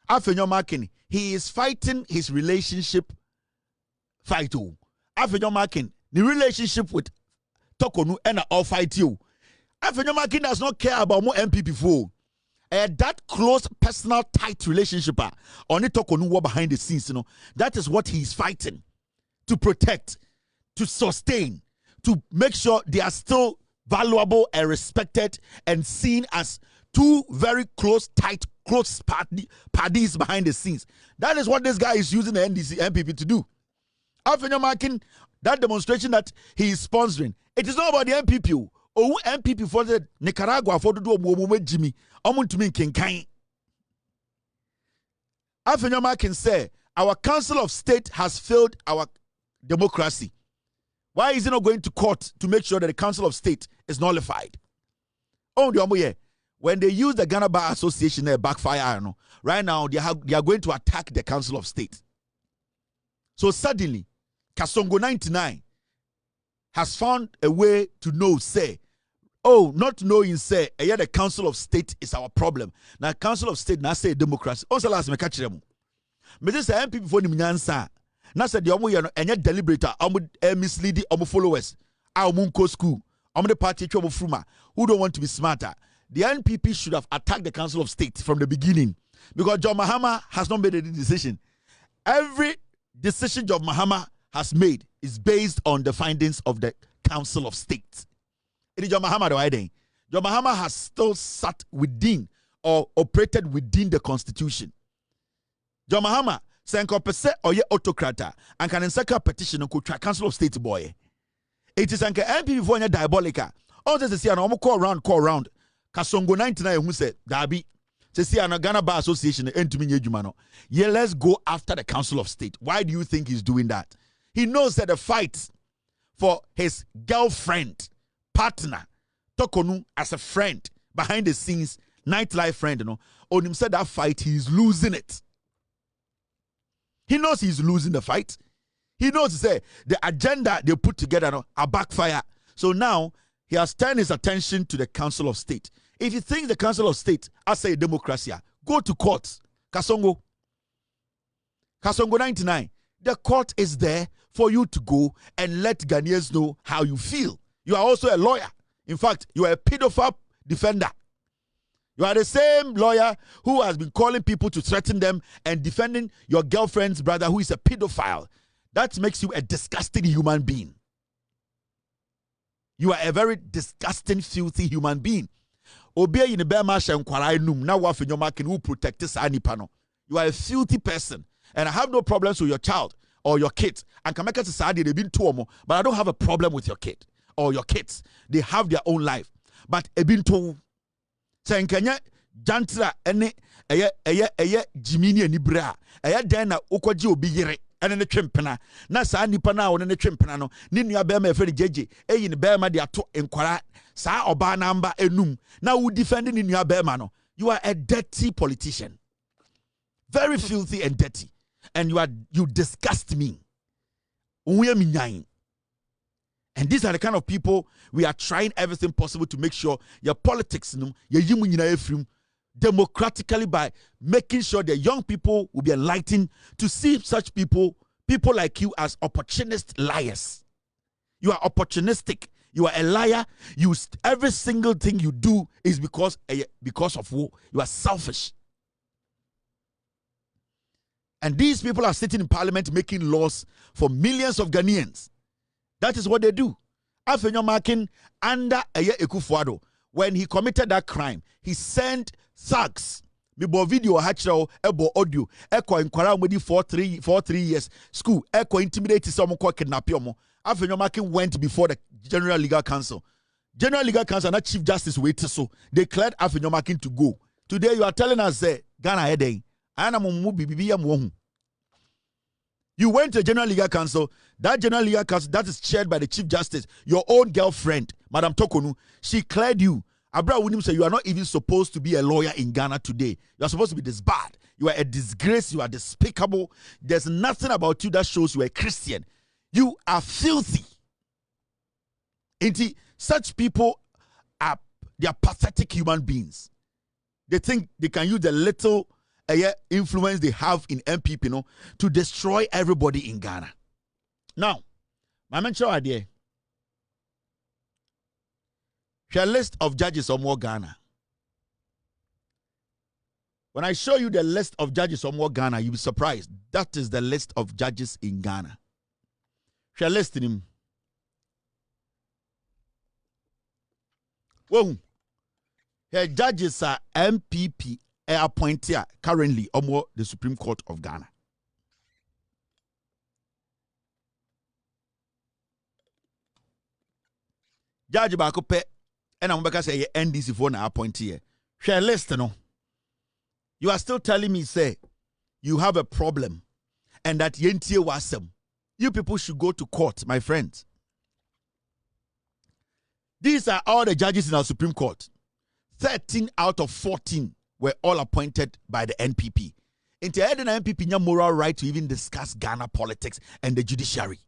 Afenyo Markin, he is fighting his relationship fight. Afenyo Markin, the relationship with Torkonu and all fight you. Afenyo Markin does not care about more MPP for. That close, personal, tight relationship on the Torkonu war behind the scenes, that is what he is fighting to protect, to sustain, to make sure they are still valuable and respected and seen as two very close, tight, close parties behind the scenes. That is what this guy is using the NDC MPP to do. Afenyo Markin, that demonstration that he is sponsoring, it is not about the MPP. Oh, MPP for the Nicaragua for the do Jimmy. To me kinkai. Afenyo Markin say our Council of State has failed our democracy. Why is he not going to court to make sure that the Council of State is nullified? Oh, when they use the Ghana Bar Association, they backfire. Right now, they are going to attack the Council of State. So suddenly, Kasongo 99 has found a way to know, say, oh, not knowing, say, the Council of State is our problem. Now, Council of State, now say democracy. Also, last me catch them. Me just say MPP for the Nyansa. Now say the omo and deliberator, misleading followers. Our school, the party who don't want to be smarter. The NPP should have attacked the Council of State from the beginning because John Mahama has not made any decision. Every decision John Mahama has made is based on the findings of the Council of State. It is John Mahama the way. John Mahama has still sat within or operated within the Constitution. John Mahama senko pese oye autocrata and can insecure petition ko try Council of State boy. It is anke MPP for nya diabolica. All this is an call round. Kasongo 99 who said Dabi. See an Ghana Bar Association yeah, let's go after the Council of State. Why do you think he's doing that? He knows that the fight for his girlfriend, partner, Torkonu as a friend, behind the scenes, nightlife friend, on him said that fight, he's losing it. He knows he's losing the fight. He knows the agenda they put together are backfire. So now he has turned his attention to the Council of State. If you think the Council of State as a democracy, go to court. Kasongo 99. The court is there for you to go and let Ghanaians know how you feel. You are also a lawyer. In fact, you are a pedophile defender. You are the same lawyer who has been calling people to threaten them and defending your girlfriend's brother who is a pedophile. That makes you a disgusting human being. You are a very disgusting, filthy human being. Obey in the bear marsh and Kwarai now Afenyo Markin who protect this anipano. You are a filthy person, and I have no problems with your child or your kids. And can make it society they've been two, but I don't have a problem with your kid or your kids. They have their own life. But been two Kenya Jantra ene Jimini and Ibra. Dana Ukoji obiyere. And the chimpana, Nasa Nipana or the chimpana, no, Nina Bema Freddy Jeji, in the Bema de Ato Enquara, Sa Oba Namba Enum. Now we defending in your Bemano. You are a dirty politician. Very filthy and dirty. And you disgust me. And these are the kind of people we are trying everything possible to make sure your politics, democratically by making sure the young people will be enlightened to see such people like you as opportunist liars. You are opportunistic. You are a liar. Every single thing you do is because of war. You are selfish. And these people are sitting in parliament making laws for millions of Ghanaians. That is what they do. Afenyo Markin under Ekufuado, when he committed that crime, he sent thugs. Bibo video hachro ebo audio eko inkwara modi for 3 years school eko intimidate some ko kidnap yomo. Afenyo Markin went before the General Legal Council. General Legal Council and Chief Justice waited, so they declared Afenyo Markin to go. Today you are telling us Ghana heading. You went to the General Legal Council. That General Legal Council that is chaired by the Chief Justice, your own girlfriend, Madam Torkonu, she cleared you. Abra William said you are not even supposed to be a lawyer in Ghana today. You are supposed to be this bad. You are a disgrace. You are despicable. There's nothing about you that shows you are a Christian. You are filthy. Indeed, such people they are pathetic human beings. They think they can use the little influence they have in MPP, no, to destroy everybody in Ghana. Now, my mention idea. Share list of judges or more Ghana. When I show you the list of judges or more Ghana, you'll be surprised. That is the list of judges in Ghana. Share list in him. Whoa. Her judges are MPP appointed currently or the Supreme Court of Ghana. Judge Bakope and I'm going to say NDC for na appointee. Share list no. You are still telling me say you have a problem and that yentie wasem. You people should go to court, my friends. These are all the judges in our Supreme Court. 13 out of 14 were all appointed by the NPP. Into the NPP no moral right to even discuss Ghana politics and the judiciary.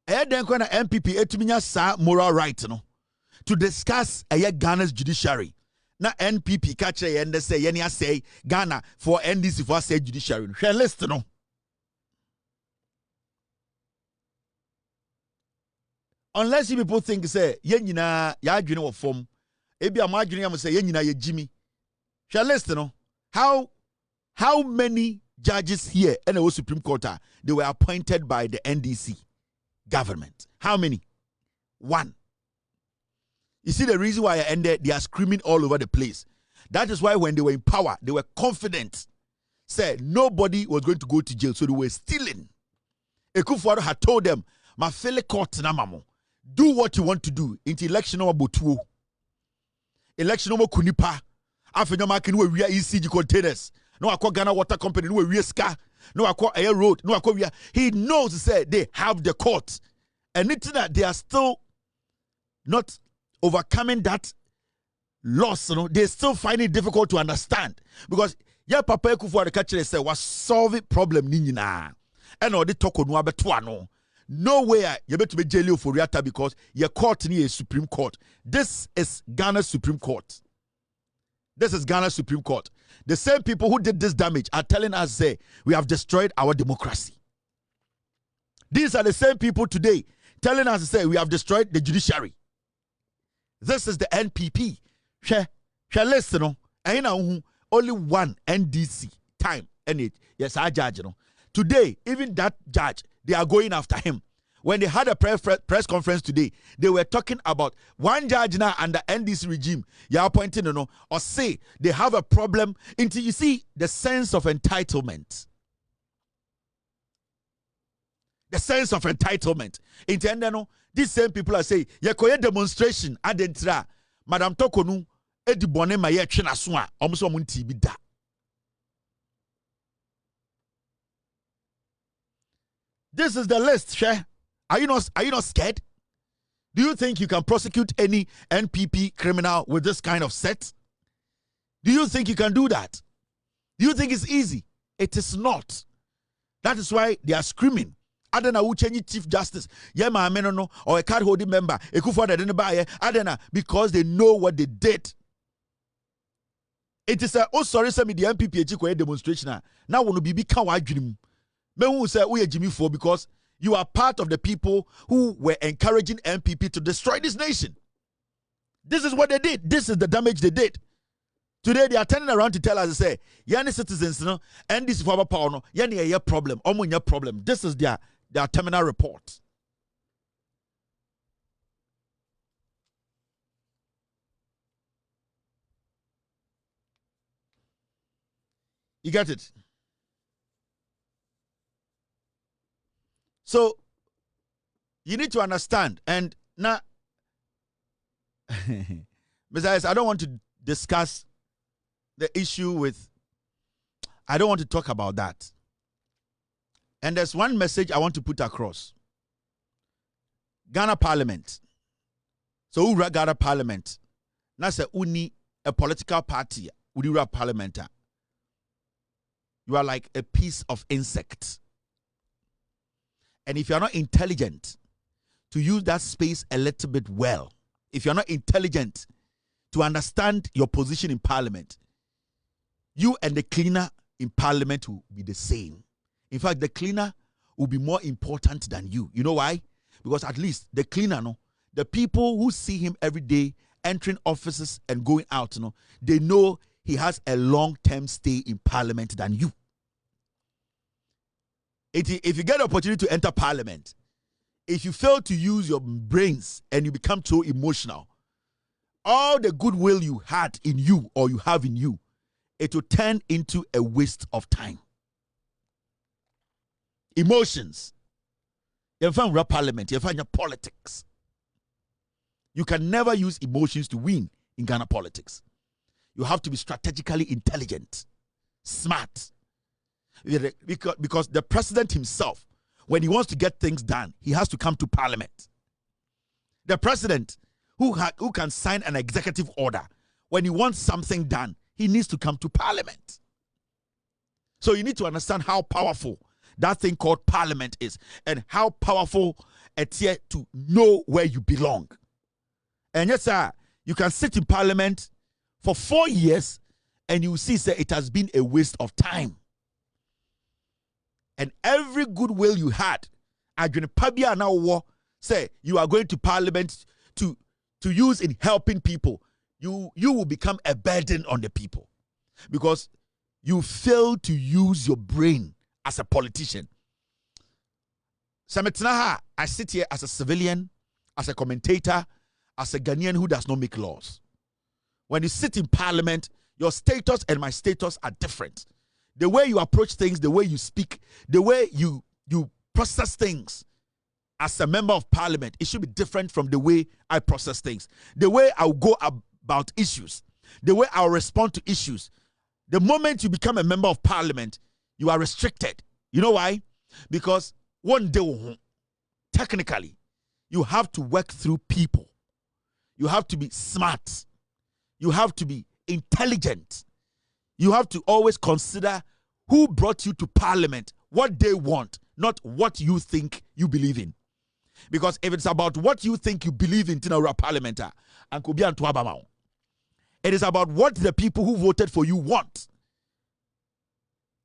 Then when MPP etuminya sa moral right no to discuss Ghana's judiciary. Na NPP catch and they say yenya say Ghana for NDC for say judiciary. Share list no. Unless you people think say yenyina ya adwene wo fom. Ebi am adwene am say yenyina ye Jimmy. Share list no. How many judges here in the Supreme Court they were appointed by the NDC government? How many? One. You see the reason why I ended, they are screaming all over the place. That is why when they were in power, they were confident. Said nobody was going to go to jail, so they were stealing. Ekufuado had told them, "My fellow court na mamo, do what you want to do. Into election no botuo, election no kunipa. Afenyo Markin we ECG containers. No akwa Ghana Water Company no we ska. No akwa air road. No akwa he knows to say they have the court, and it's that they are still not overcoming that loss, they still find it difficult to understand because Papa Ekufuado catcher say was solving problem ninyina and all the Torkonu abetuano. Nowhere you better be jail for Riata because your court is a Supreme Court. This is Ghana's Supreme Court. This is Ghana's Supreme Court. The same people who did this damage are telling us say we have destroyed our democracy. These are the same people today telling us to say we have destroyed the judiciary. This is the NPP. Share listen, only one NDC time. And it, yes, I judge. Today, even that judge, they are going after him. When they had a press conference today, they were talking about one judge now under NDC regime. You are pointing, or say they have a problem. Until you see the sense of entitlement. The sense of entitlement. These same people are saying, "Yekoye demonstration adentra, Madam Torkonu edibone ma ye twe naso a omso mo nti bi da." This is the list, share. Are you not scared? Do you think you can prosecute any NPP criminal with this kind of set? Do you think you can do that? Do you think it's easy? It is not. That is why they are screaming. Adena who change Chief Justice, no, or a card holding member, because they know what they did. It is a sorry, some the MPP demonstration. Now want to be kawa dream. Me who say we Jimmy for because you are part of the people who were encouraging MPP to destroy this nation. This is what they did. This is the damage they did. Today they are turning around to tell us, say, "Yani citizens, and this is for our power, no, yani a problem, omunya problem." This is their terminal report. You get it? So you need to understand, and now, besides, I don't want to discuss the issue with, I don't want to talk about that. And there's one message I want to put across. Ghana Parliament. So who Ghana Parliament? That's a political party. Uri Parliament. You are like a piece of insect. And if you are not intelligent to use that space a little bit well, if you're not intelligent to understand your position in parliament, you and the cleaner in parliament will be the same. In fact, the cleaner will be more important than you. You know why? Because at least the cleaner, no, the people who see him every day entering offices and going out, no, they know he has a long-term stay in parliament than you. If you get the opportunity to enter parliament, if you fail to use your brains and you become so emotional, all the goodwill you had in you or you have in you, it will turn into a waste of time. Emotions. You find parliament, you find your politics. You can never use emotions to win in Ghana politics. You have to be strategically intelligent, smart. Because the president himself, when he wants to get things done, he has to come to parliament. The president who can sign an executive order, when he wants something done, he needs to come to parliament. So you need to understand how powerful that thing called parliament is and how powerful it's here to know where you belong. And yes, sir, you can sit in parliament for 4 years and you see, sir, it has been a waste of time. And every goodwill you had, say you are going to parliament to use in helping people, you will become a burden on the people because you fail to use your brain as a politician. I sit here as a civilian, as a commentator, as a Ghanaian who does not make laws. When you sit in parliament, your status and my status are different. The way you approach things, the way you speak, the way you process things as a member of parliament, it should be different from the way I process things. The way I'll go about issues, the way I'll respond to issues. The moment you become a member of parliament, you are restricted. You know why? Because one day, technically, you have to work through people. You have to be smart. You have to be intelligent. You have to always consider who brought you to parliament, what they want, not what you think you believe in. Because if it's about what you think you believe in, parliament, it is about what the people who voted for you want.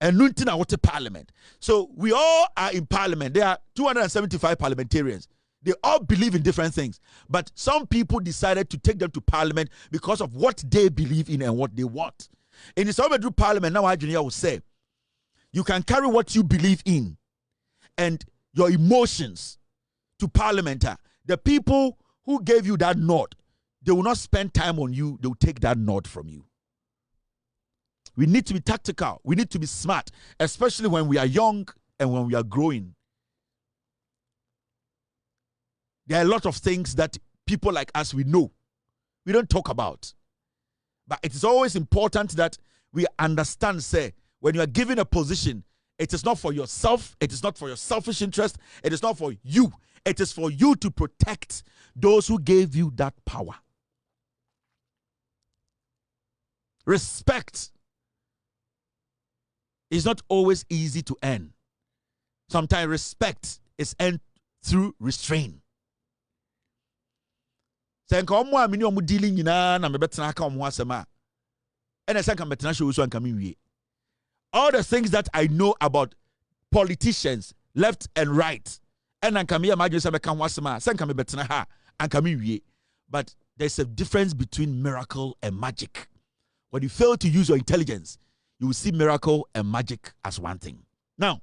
And Nuntina what a parliament. So we all are in parliament. There are 275 parliamentarians. They all believe in different things. But some people decided to take them to parliament because of what they believe in and what they want. In the Sovereign Parliament, now I will say, you can carry what you believe in and your emotions to parliament. The people who gave you that nod, they will not spend time on you. They will take that nod from you. We need to be tactical. We need to be smart, especially when we are young and when we are growing. There are a lot of things that people like us, we know. We don't talk about. But it is always important that we understand, say, when you are given a position, it is not for yourself. It is not for your selfish interest. It is not for you. It is for you to protect those who gave you that power. Respect is not always easy to earn. Sometimes respect is earned through restraint. All the things that I know about politicians, left and right, but there's a difference between miracle and magic. When you fail to use your intelligence, you will see miracle and magic as one thing. Now,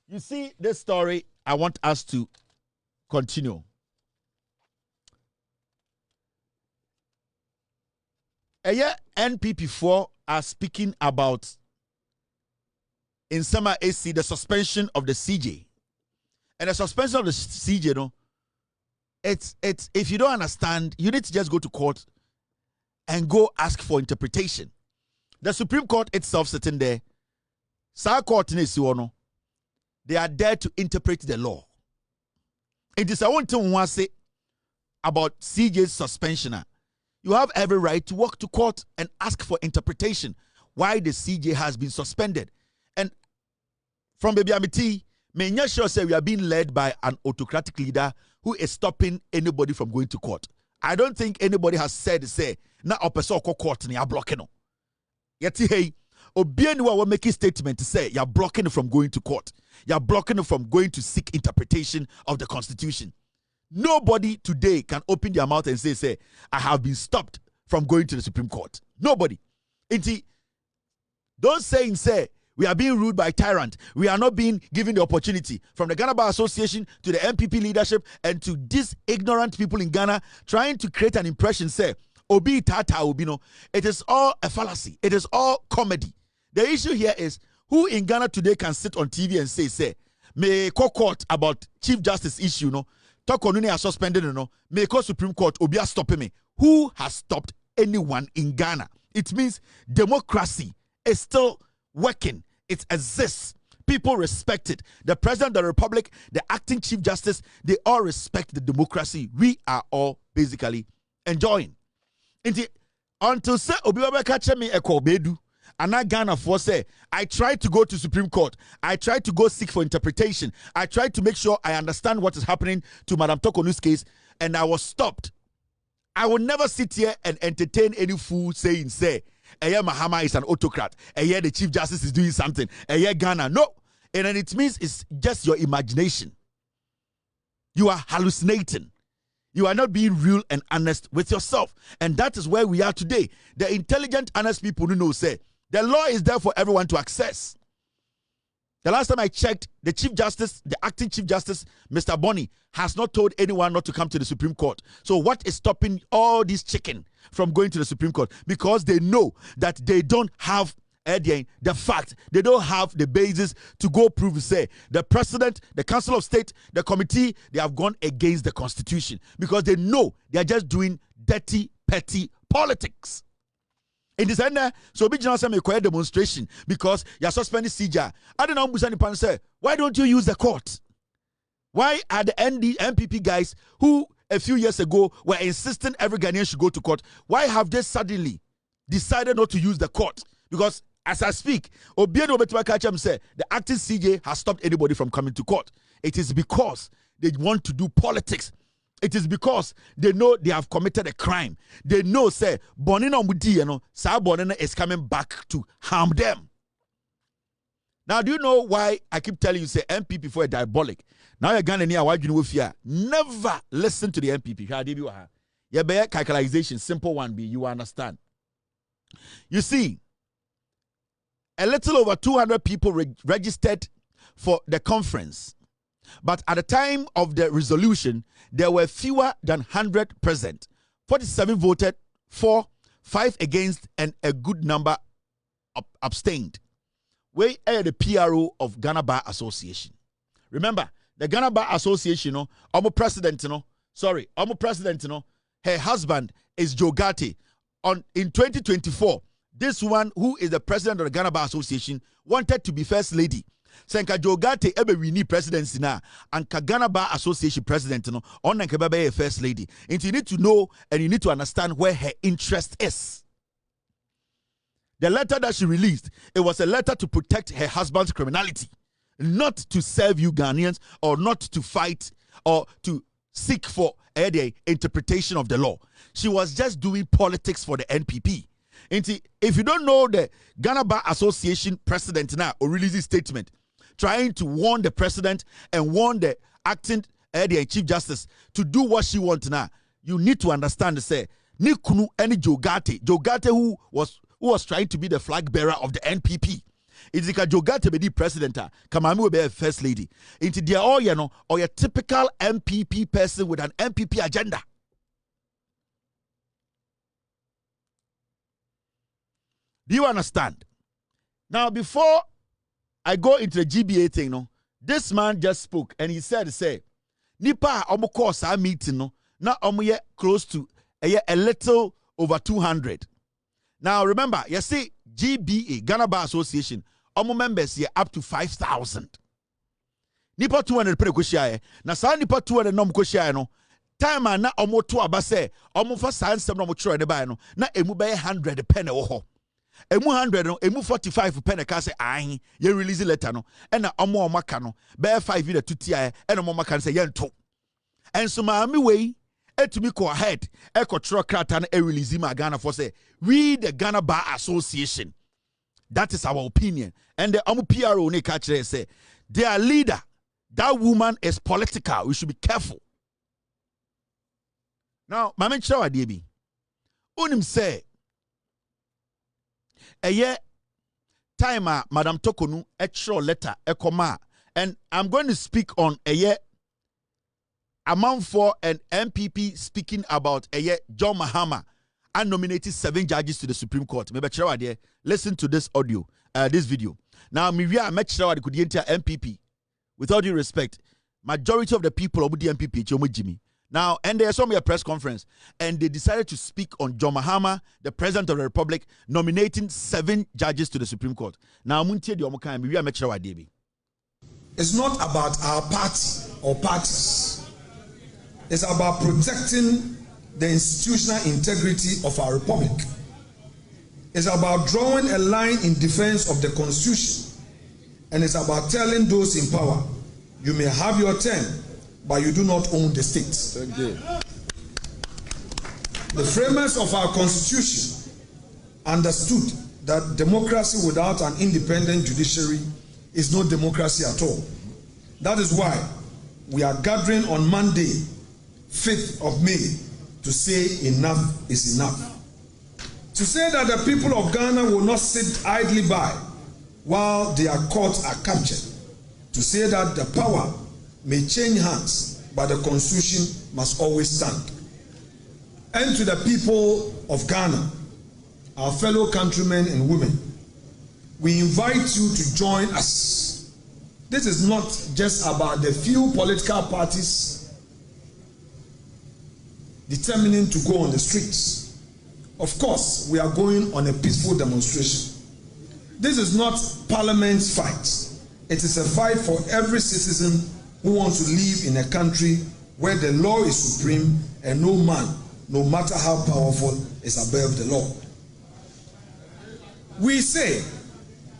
you see this story, I want us to continue. NPP4 are speaking about in summer AC the suspension of the CJ. And the suspension of the CJ, no, it's if you don't understand, you need to just go to court and go ask for interpretation. The Supreme Court itself sitting there, court they are there to interpret the law. It is I want to say about CJ's suspension. You have every right to walk to court and ask for interpretation why the CJ has been suspended. And from Baby Amity, may not sure say we are being led by an autocratic leader who is stopping anybody from going to court. I don't think anybody has said, say, na opeso court ni blocking no. Yeti hey, obiani wa making statement to say you're blocking from going to court. You're blocking from going to seek interpretation of the Constitution. Nobody today can open their mouth and say, I have been stopped from going to the Supreme Court. Nobody. Inti, don't say, we are being ruled by tyrant. We are not being given the opportunity from the Ghana Bar Association to the MPP leadership and to these ignorant people in Ghana trying to create an impression, say, Obi Tata Obino. It is all a fallacy. It is all comedy. The issue here is who in Ghana today can sit on TV and say, may court about Chief Justice issue, no? Torkonu are suspended, no? May Supreme Court Obi stopping me. Who has stopped anyone in Ghana? It means democracy is still working. It exists. People respect it. The President of the Republic, the acting Chief Justice, they all respect the democracy we are all basically enjoying. Until say Obi catch me eko bedu, and I Ghana for say I tried to go to Supreme Court. I tried to go seek for interpretation. I tried to make sure I understand what is happening to Madam Torkonu's case, and I was stopped. I will never sit here and entertain any fool saying, say, Mahama is an autocrat. The Chief Justice is doing something. Ghana. No. And then it means it's just your imagination. You are hallucinating. You are not being real and honest with yourself. And that is where we are today. The intelligent, honest people who know, say, the law is there for everyone to access. The last time I checked, the Chief Justice, the acting Chief Justice, Mr. Bonny, has not told anyone not to come to the Supreme Court. So what is stopping all these chicken from going to the Supreme Court? Because they know that they don't have the fact, they don't have the basis to go prove, say, the President, the Council of State, the committee, they have gone against the Constitution. Because they know they are just doing dirty, petty politics. In this end, so be general say a demonstration because you are suspending CJ. I don't know say, why don't you use the court? Why are the MPP guys who a few years ago were insisting every Ghanaian should go to court? Why have they suddenly decided not to use the court? Because as I speak, Obiano Betwakachem said the acting CJ has stopped anybody from coming to court. It is because they want to do politics. It is because they know they have committed a crime. They know, say, Bonina Mudi, Sa Bonina is coming back to harm them. Now, do you know why I keep telling you, say, MPP for a diabolic? Now you're going to near why you know fear. Never listen to the MPP. You bear calculation, simple one be, you understand. You see, a little over 200 people registered for the conference. But at the time of the resolution, there were fewer than 100 present. 47 voted for, 5 against, and a good number abstained. We are the PRO of Ghana Bar Association. Remember, the Ghana Bar Association, her president, her husband is Joe Gatti. In 2024, this one who is the president of the Ghana Bar Association wanted to be first lady. Senka Jogate ebe wini presidency na anka Ghana Bar Association president no on anka bebe a first lady. And you need to know and you need to understand where her interest is. The letter that she released, it was a letter to protect her husband's criminality, not to serve you Ghanaians or not to fight or to seek for the interpretation of the law. She was just doing politics for the NPP. And if you don't know the Ghana Bar Association president now or release his statement, trying to warn the president and warn the acting Chief Justice to do what she wants now, you need to understand, say, Nikunu any Jogate who was trying to be the flag bearer of the NPP. It's like a Jogate be the president, Kamamu will be a first lady. Into the all or a typical MPP person with an MPP agenda. Do you understand? Now, before I go into the GBA thing, this man just spoke and he said, Nipa omo course our meeting, now omo close to a little over 200. Now, remember, you see, GBA, Ghana Bar Association, omo members here up to 5,000. Nipa 200 pere koshia na sa nipa 200 nom koshia no time na omo to abase omo fa san sem no mo chiro ne ba no na emu be 100 pen wo ho. emu 100 no emu 45 peneka say ahin ye release letter no e na omo maka no be 5 na tutia e na omo maka say ye nto enso maami wei etumi ko ahead e ko tro krata na e release ma Ghana for say we the Ghana Bar Association, that is our opinion, and the omo PRO ne ka kire say their leader, that woman is political, we should be careful. Now mama chawa de bi unim say time Madam Torkonu extra letter ekoma, and I'm going to speak on amount for an MPP speaking about John Mahama and nominated 7 judges to the Supreme Court. Maybe listen to this audio, this video. Now me we are could enter MPP. With all due respect, majority of the people of the MPP Jimmy. Now, and they saw me a press conference, and they decided to speak on John Mahama, the President of the Republic, nominating 7 judges to the Supreme Court. Now, it's not about our party or parties. It's about protecting the institutional integrity of our republic. It's about drawing a line in defense of the Constitution. And it's about telling those in power, you may have your turn, but you do not own the state. Thank you. The framers of our Constitution understood that democracy without an independent judiciary is no democracy at all. That is why we are gathering on Monday, 5th of May, to say enough is enough. To say that the people of Ghana will not sit idly by while their courts are captured. To say that the power may change hands, but the Constitution must always stand. And to the people of Ghana, our fellow countrymen and women, we invite you to join us. This is not just about the few political parties determining to go on the streets. Of course, we are going on a peaceful demonstration. This is not Parliament's fight. It is a fight for every citizen who wants to live in a country where the law is supreme and no man, no matter how powerful, is above the law. We say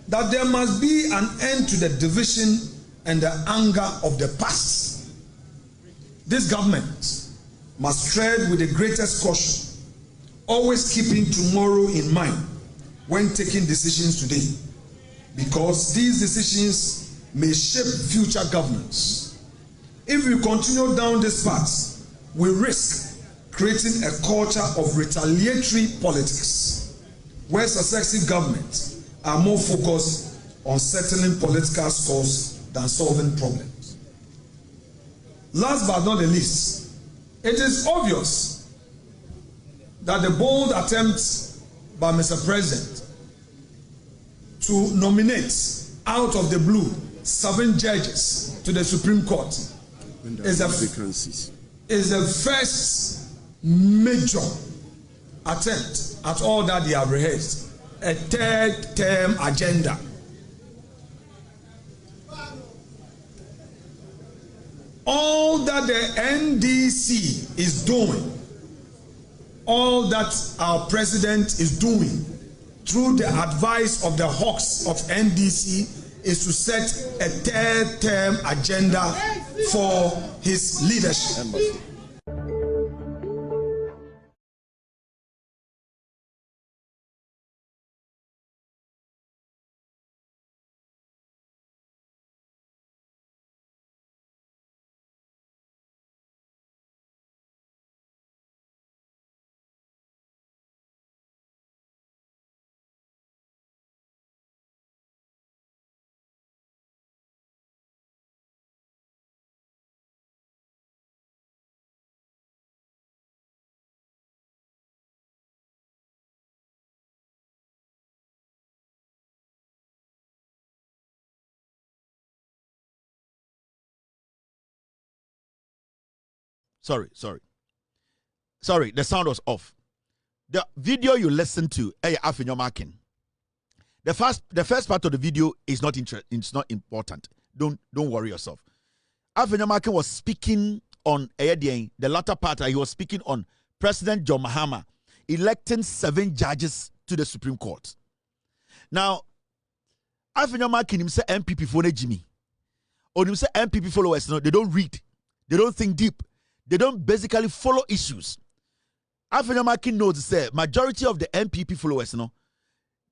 that there must be an end to the division and the anger of the past. This government must tread with the greatest caution, always keeping tomorrow in mind when taking decisions today, because these decisions may shape future governance. If we continue down this path, we risk creating a culture of retaliatory politics, where successive governments are more focused on settling political scores than solving problems. Last but not the least, it is obvious that the bold attempt by Mr. President to nominate out of the blue 7 judges to the Supreme Court is the first major attempt at all that they have rehearsed, a 3rd term agenda. All that the NDC is doing, all that our president is doing through the advice of the hawks of NDC is to set a 3rd term agenda for his leadership. Sorry, the sound was off. The video you listened to, Afenyo Markin. The first part of the video is not it's not important. Don't worry yourself. Afenyo Markin was speaking on the latter part. He was speaking on President John Mahama electing 7 judges to the Supreme Court. Now, Afenyo Markin him say MPP for Jimmy. Or him say MPP followers, no, they don't read. They don't think deep. They don't basically follow issues. Afenyo Markin knows say majority of the MPP followers, no,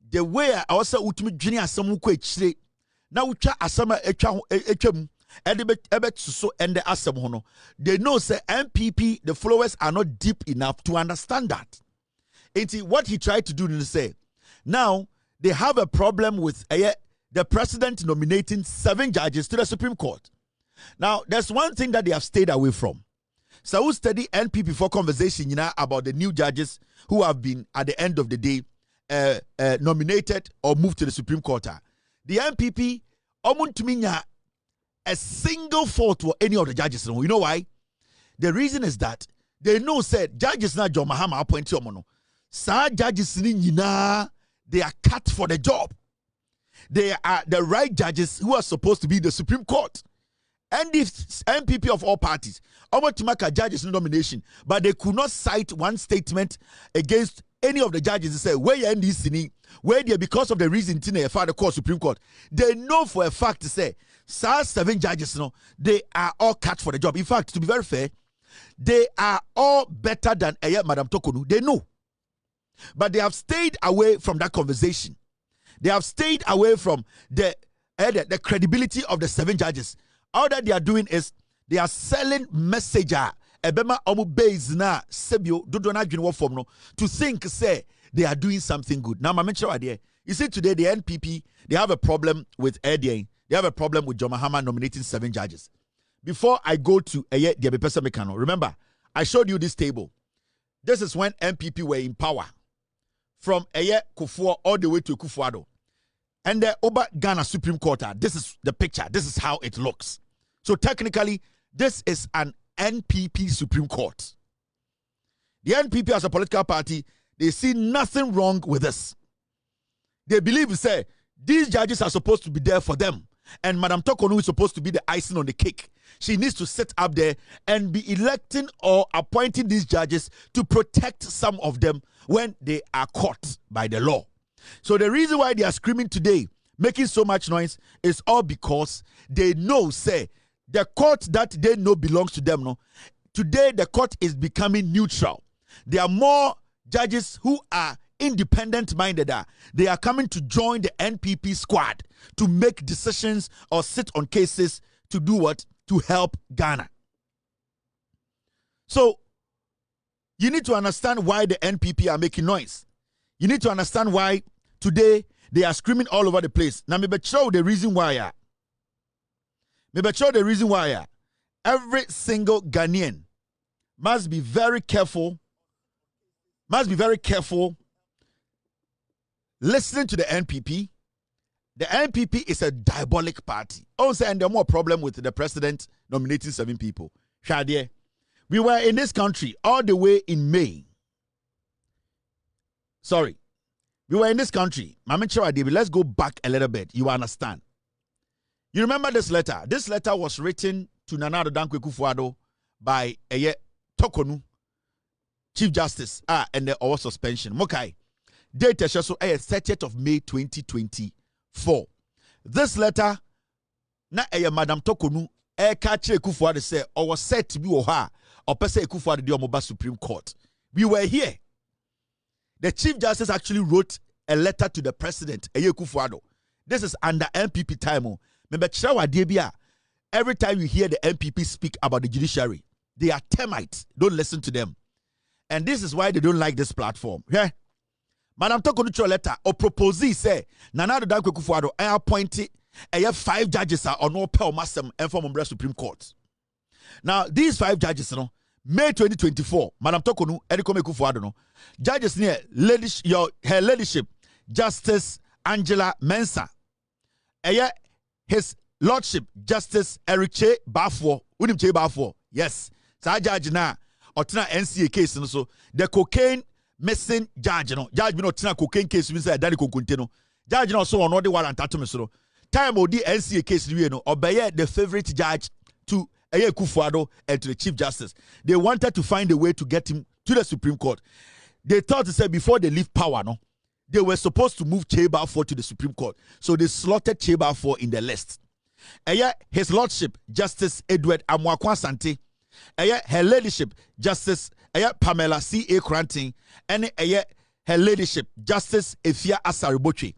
the way I also ultimate junior asamu ko echire na utwa asama etwam edebet so and the asem ho no, they know say MPP the followers are not deep enough to understand that. And what he tried to do is say now they have a problem with the president nominating 7 judges to the Supreme Court. Now there's one thing that they have stayed away from. So we study NPP for conversation, about the new judges who have been at the end of the day nominated or moved to the Supreme Court. The NPP omuntuminya a single fault for any of the judges. You know why? The reason is that they know said judges na John Mahama appointed omono. Sa judges ni they are cut for the job. They are the right judges who are supposed to be the Supreme Court. And if MPP of all parties, almost to make a judge's nomination, but they could not cite one statement against any of the judges. They say, where you end this thing, where they because of the reason Tina filed the court Supreme Court, they know for a fact to say, 7 judges, they are all cut for the job. In fact, to be very fair, they are all better than Madam Torkonu. They know. But they have stayed away from that conversation. They have stayed away from the credibility of the 7 judges. All that they are doing is they are selling messenger ebema omu base na sebio dodo na adwene form no to think say they are doing something good. Now my mention idea. You see today the NPP they have a problem with They have a problem with John Mahama nominating 7 judges. Before I go to the person mekano, remember I showed you this table. This is when NPP were in power from Kufuor all the way to Kufuor. And the Oba Ghana Supreme Court, this is the picture. This is how it looks. So technically, this is an NPP Supreme Court. The NPP as a political party, they see nothing wrong with this. They believe, say, these judges are supposed to be there for them. And Madam Torkonu is supposed to be the icing on the cake. She needs to sit up there and be electing or appointing these judges to protect some of them when they are caught by the law. So the reason why they are screaming today, making so much noise, is all because they know, say, the court that they know belongs to them. No, today the court is becoming neutral. There are more judges who are independent-minded. They are coming to join the NPP squad to make decisions or sit on cases to do what? To help Ghana. So you need to understand why the NPP are making noise. You need to understand why today they are screaming all over the place. Now, maybe show the reason why. Every single Ghanaian must be very careful. Listening to the NPP. The NPP is a diabolic party. Also, and there are more problem with the president nominating 7 people. Shadie, we were in this country all the way in May. Sorry. We were in this country. Let's go back a little bit. You understand. You remember this letter? This letter was written to Nana Addo Dankwa Akufo-Addo by Torkonu, Chief Justice, and the our suspension. Mokai. Date so 30th of May 2024. This letter, na Madam Torkonu, Kache Akufo-Addo say, or was said to be Oha, or Pese Akufo-Addo di Omoba Supreme Court. We were here. The Chief Justice actually wrote a letter to the President, Akufo-Addo. This is under NPP time. Every time you hear the NPP speak about the judiciary, they are termites. Don't listen to them. And this is why they don't like this platform. Yeah? Madam Torkonu letter or propose say Nana Addo Dankwa Akufo-Addo appointed 5 judges on no pel massam and from Supreme Court. Now these 5 judges, May 2024, Madam Torkonu Akufo-Addo, judges near her ladyship, Justice Angela Mensah. His Lordship Justice Eric Che Bafo, Unim Che Bafo. Yes, sa judge na otina NCA case so the cocaine missing judge judge no otina cocaine case we say daddy kokunte no judge no so on the warrant atom so time odi NCA case we no obey the favorite judge to Akufo-Addo and to the Chief Justice. They wanted to find a way to get him to the Supreme Court. They thought to say before they leave power, they were supposed to move Cheba 4 to the Supreme Court. So they slotted Cheba 4 in the list. His Lordship, Justice Edward Amwakwa Sante. Her Ladyship, Justice Pamela C.A. Cranting. And her Ladyship, Justice Efia Asariboche.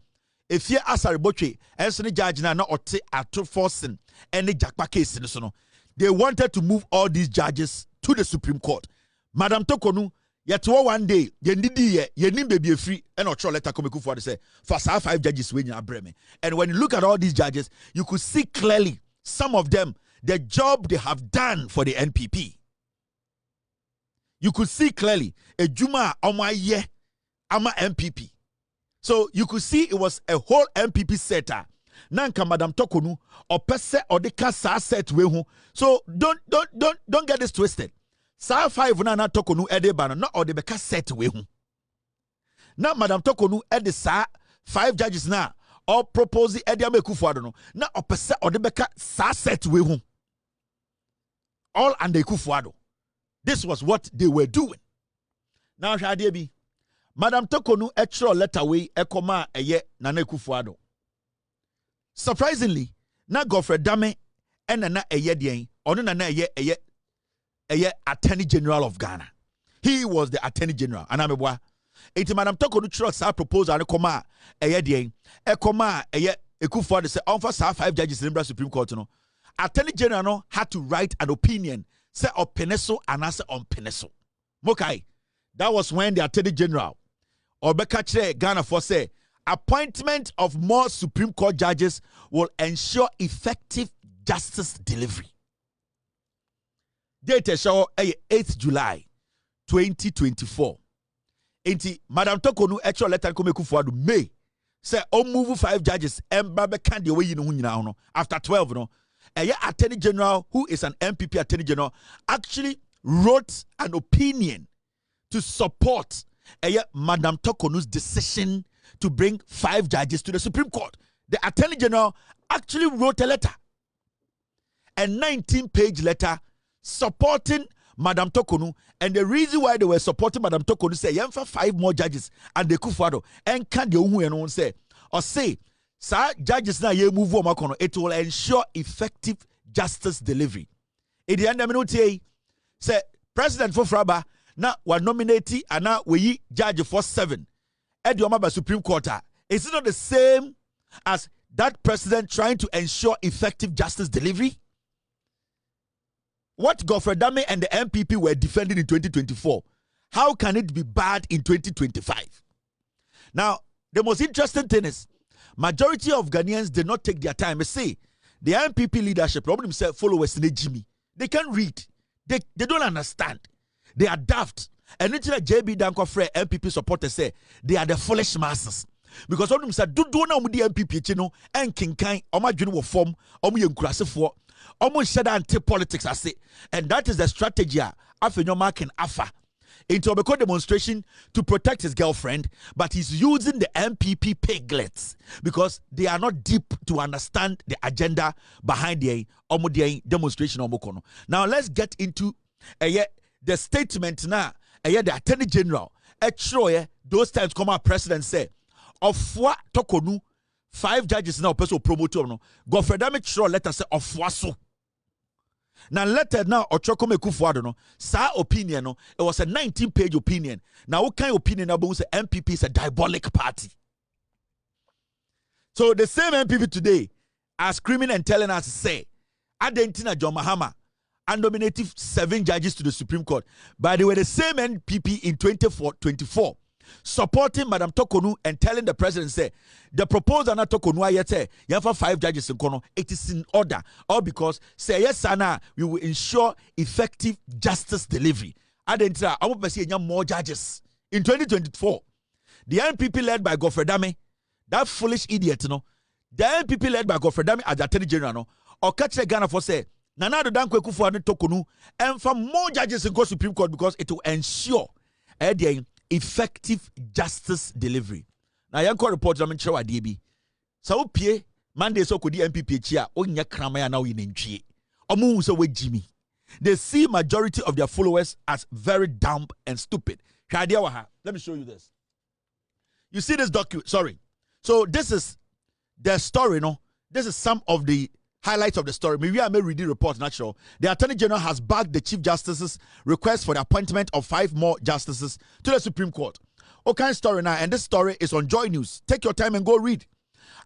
Efia Asariboche, and judge na ote ato forcing any Jakpa case. They wanted to move all these judges to the Supreme Court. Madam Torkonu, yet one day, ye need baby free, and or letter come for the say, for 5 judges when you are Bremen. And when you look at all these judges, you could see clearly some of them, the job they have done for the NPP. You could see clearly a Juma Oma ye Ama MPP. So you could see it was a whole MPP setter. Nanka Madam Torkonu or pese or the kasa set we hu. So don't get this twisted. Sa 5 na Torkonu ede bana not or the beka set we hu. Now Madam Torkonu ede sa 5 judges na or propose ede amekufuado no. Na or pese or the beka sa set we hu. All under Kufuado. This was what they were doing. Now Shadi Madam Torkonu extra letter way ekoma eye Nana Kufuado. Surprisingly, na Godfrey Dame and na eye dien ono na eye Attorney General of Ghana. He was the Attorney General. Anamebwa. Eti Madam Torkonu trust our proposal and ekoma eye dien ekoma eye Kufuado say on for 5 judges in the Supreme Court no. Attorney General no had to write an opinion say on Peneso and answer on Peneso. Mokai. That was when the Attorney General Obekachre Ghana for say appointment of more Supreme Court judges will ensure effective justice delivery. Date show 8th July 2024. Enti Madam Torkonu actual letter come Kufuado May say move 5 judges and babe can the way you know after 12 no. Attorney General who is an MPP Attorney General actually wrote an opinion to support Madam Torkonu's decision to bring 5 judges to the Supreme Court. The Attorney General actually wrote a letter, a 19-page letter supporting Madam Torkonu, and the reason why they were supporting Madam Torkonu say for 5 more judges and the Kufuado and can the who say or say sir judges na ye move on it will ensure effective justice delivery. In the end of the say President Fofraba na wa nominate ana we judge for 7 at the Supreme Court. Is it not the same as that president trying to ensure effective justice delivery? What Godfrey Dame and the MPP were defending in 2024, how can it be bad in 2025? Now, the most interesting thing is, majority of Ghanaians did not take their time. They say, the MPP leadership, problem themselves, followers in Jimmy. They can't read. They don't understand. They are daft. And until JB Danko Frey MPP supporters say they are the foolish masses. Because all of them said, do na the MPP, you know, and kinkai, oma junior form, omu yenkurase for, omu shada anti-politics, I say. And that is the strategy Afenyo Markin Afa into a demonstration to protect his girlfriend, but he's using the MPP piglets because they are not deep to understand the agenda behind the demonstration. Now let's get into the statement now. The Attorney General those times come our president say of what Torkonu 5 judges now person promoter no Godfrey Dame sure letter say of what so now letter now Ochokome Kufuado no sa opinion no it was a 19-page opinion. Now what kind of opinion about say MPP is a diabolic party. So the same MPP today are screaming and telling us say Adentina John Mahama and nominated 7 judges to the Supreme Court. But they were the same NPP in 2024 supporting Madam Torkonu and telling the president say the proposal na Torkonu ayete you have 5 judges in Kono, it is in order. All because say yes sana we will ensure effective justice delivery. Adentra I want to see more judges in 2024. The NPP led by Godfrey Dame, that foolish idiot, you know. The NPP led by Godfrey Dame as the Attorney General, no, or catch the Ghana for say Nana do Dankwe Kufuado Torkonu and for more judges in the Supreme Court because it will ensure effective justice delivery. Now, young court report I'm in Chawa DB. So, Pie, Monday so could the MPP chia, Onya Kramaya now in Nchi. Omu so with Jimmy. They see majority of their followers as very dumb and stupid. Let me show you this. You see this document, sorry. So this is the story, no? This is some of the highlights of the story. Maybe I may read the report, not sure. The Attorney General has backed the Chief Justice's request for the appointment of 5 more justices to the Supreme Court. Okay, story now, and this story is on Joy News. Take your time and go read.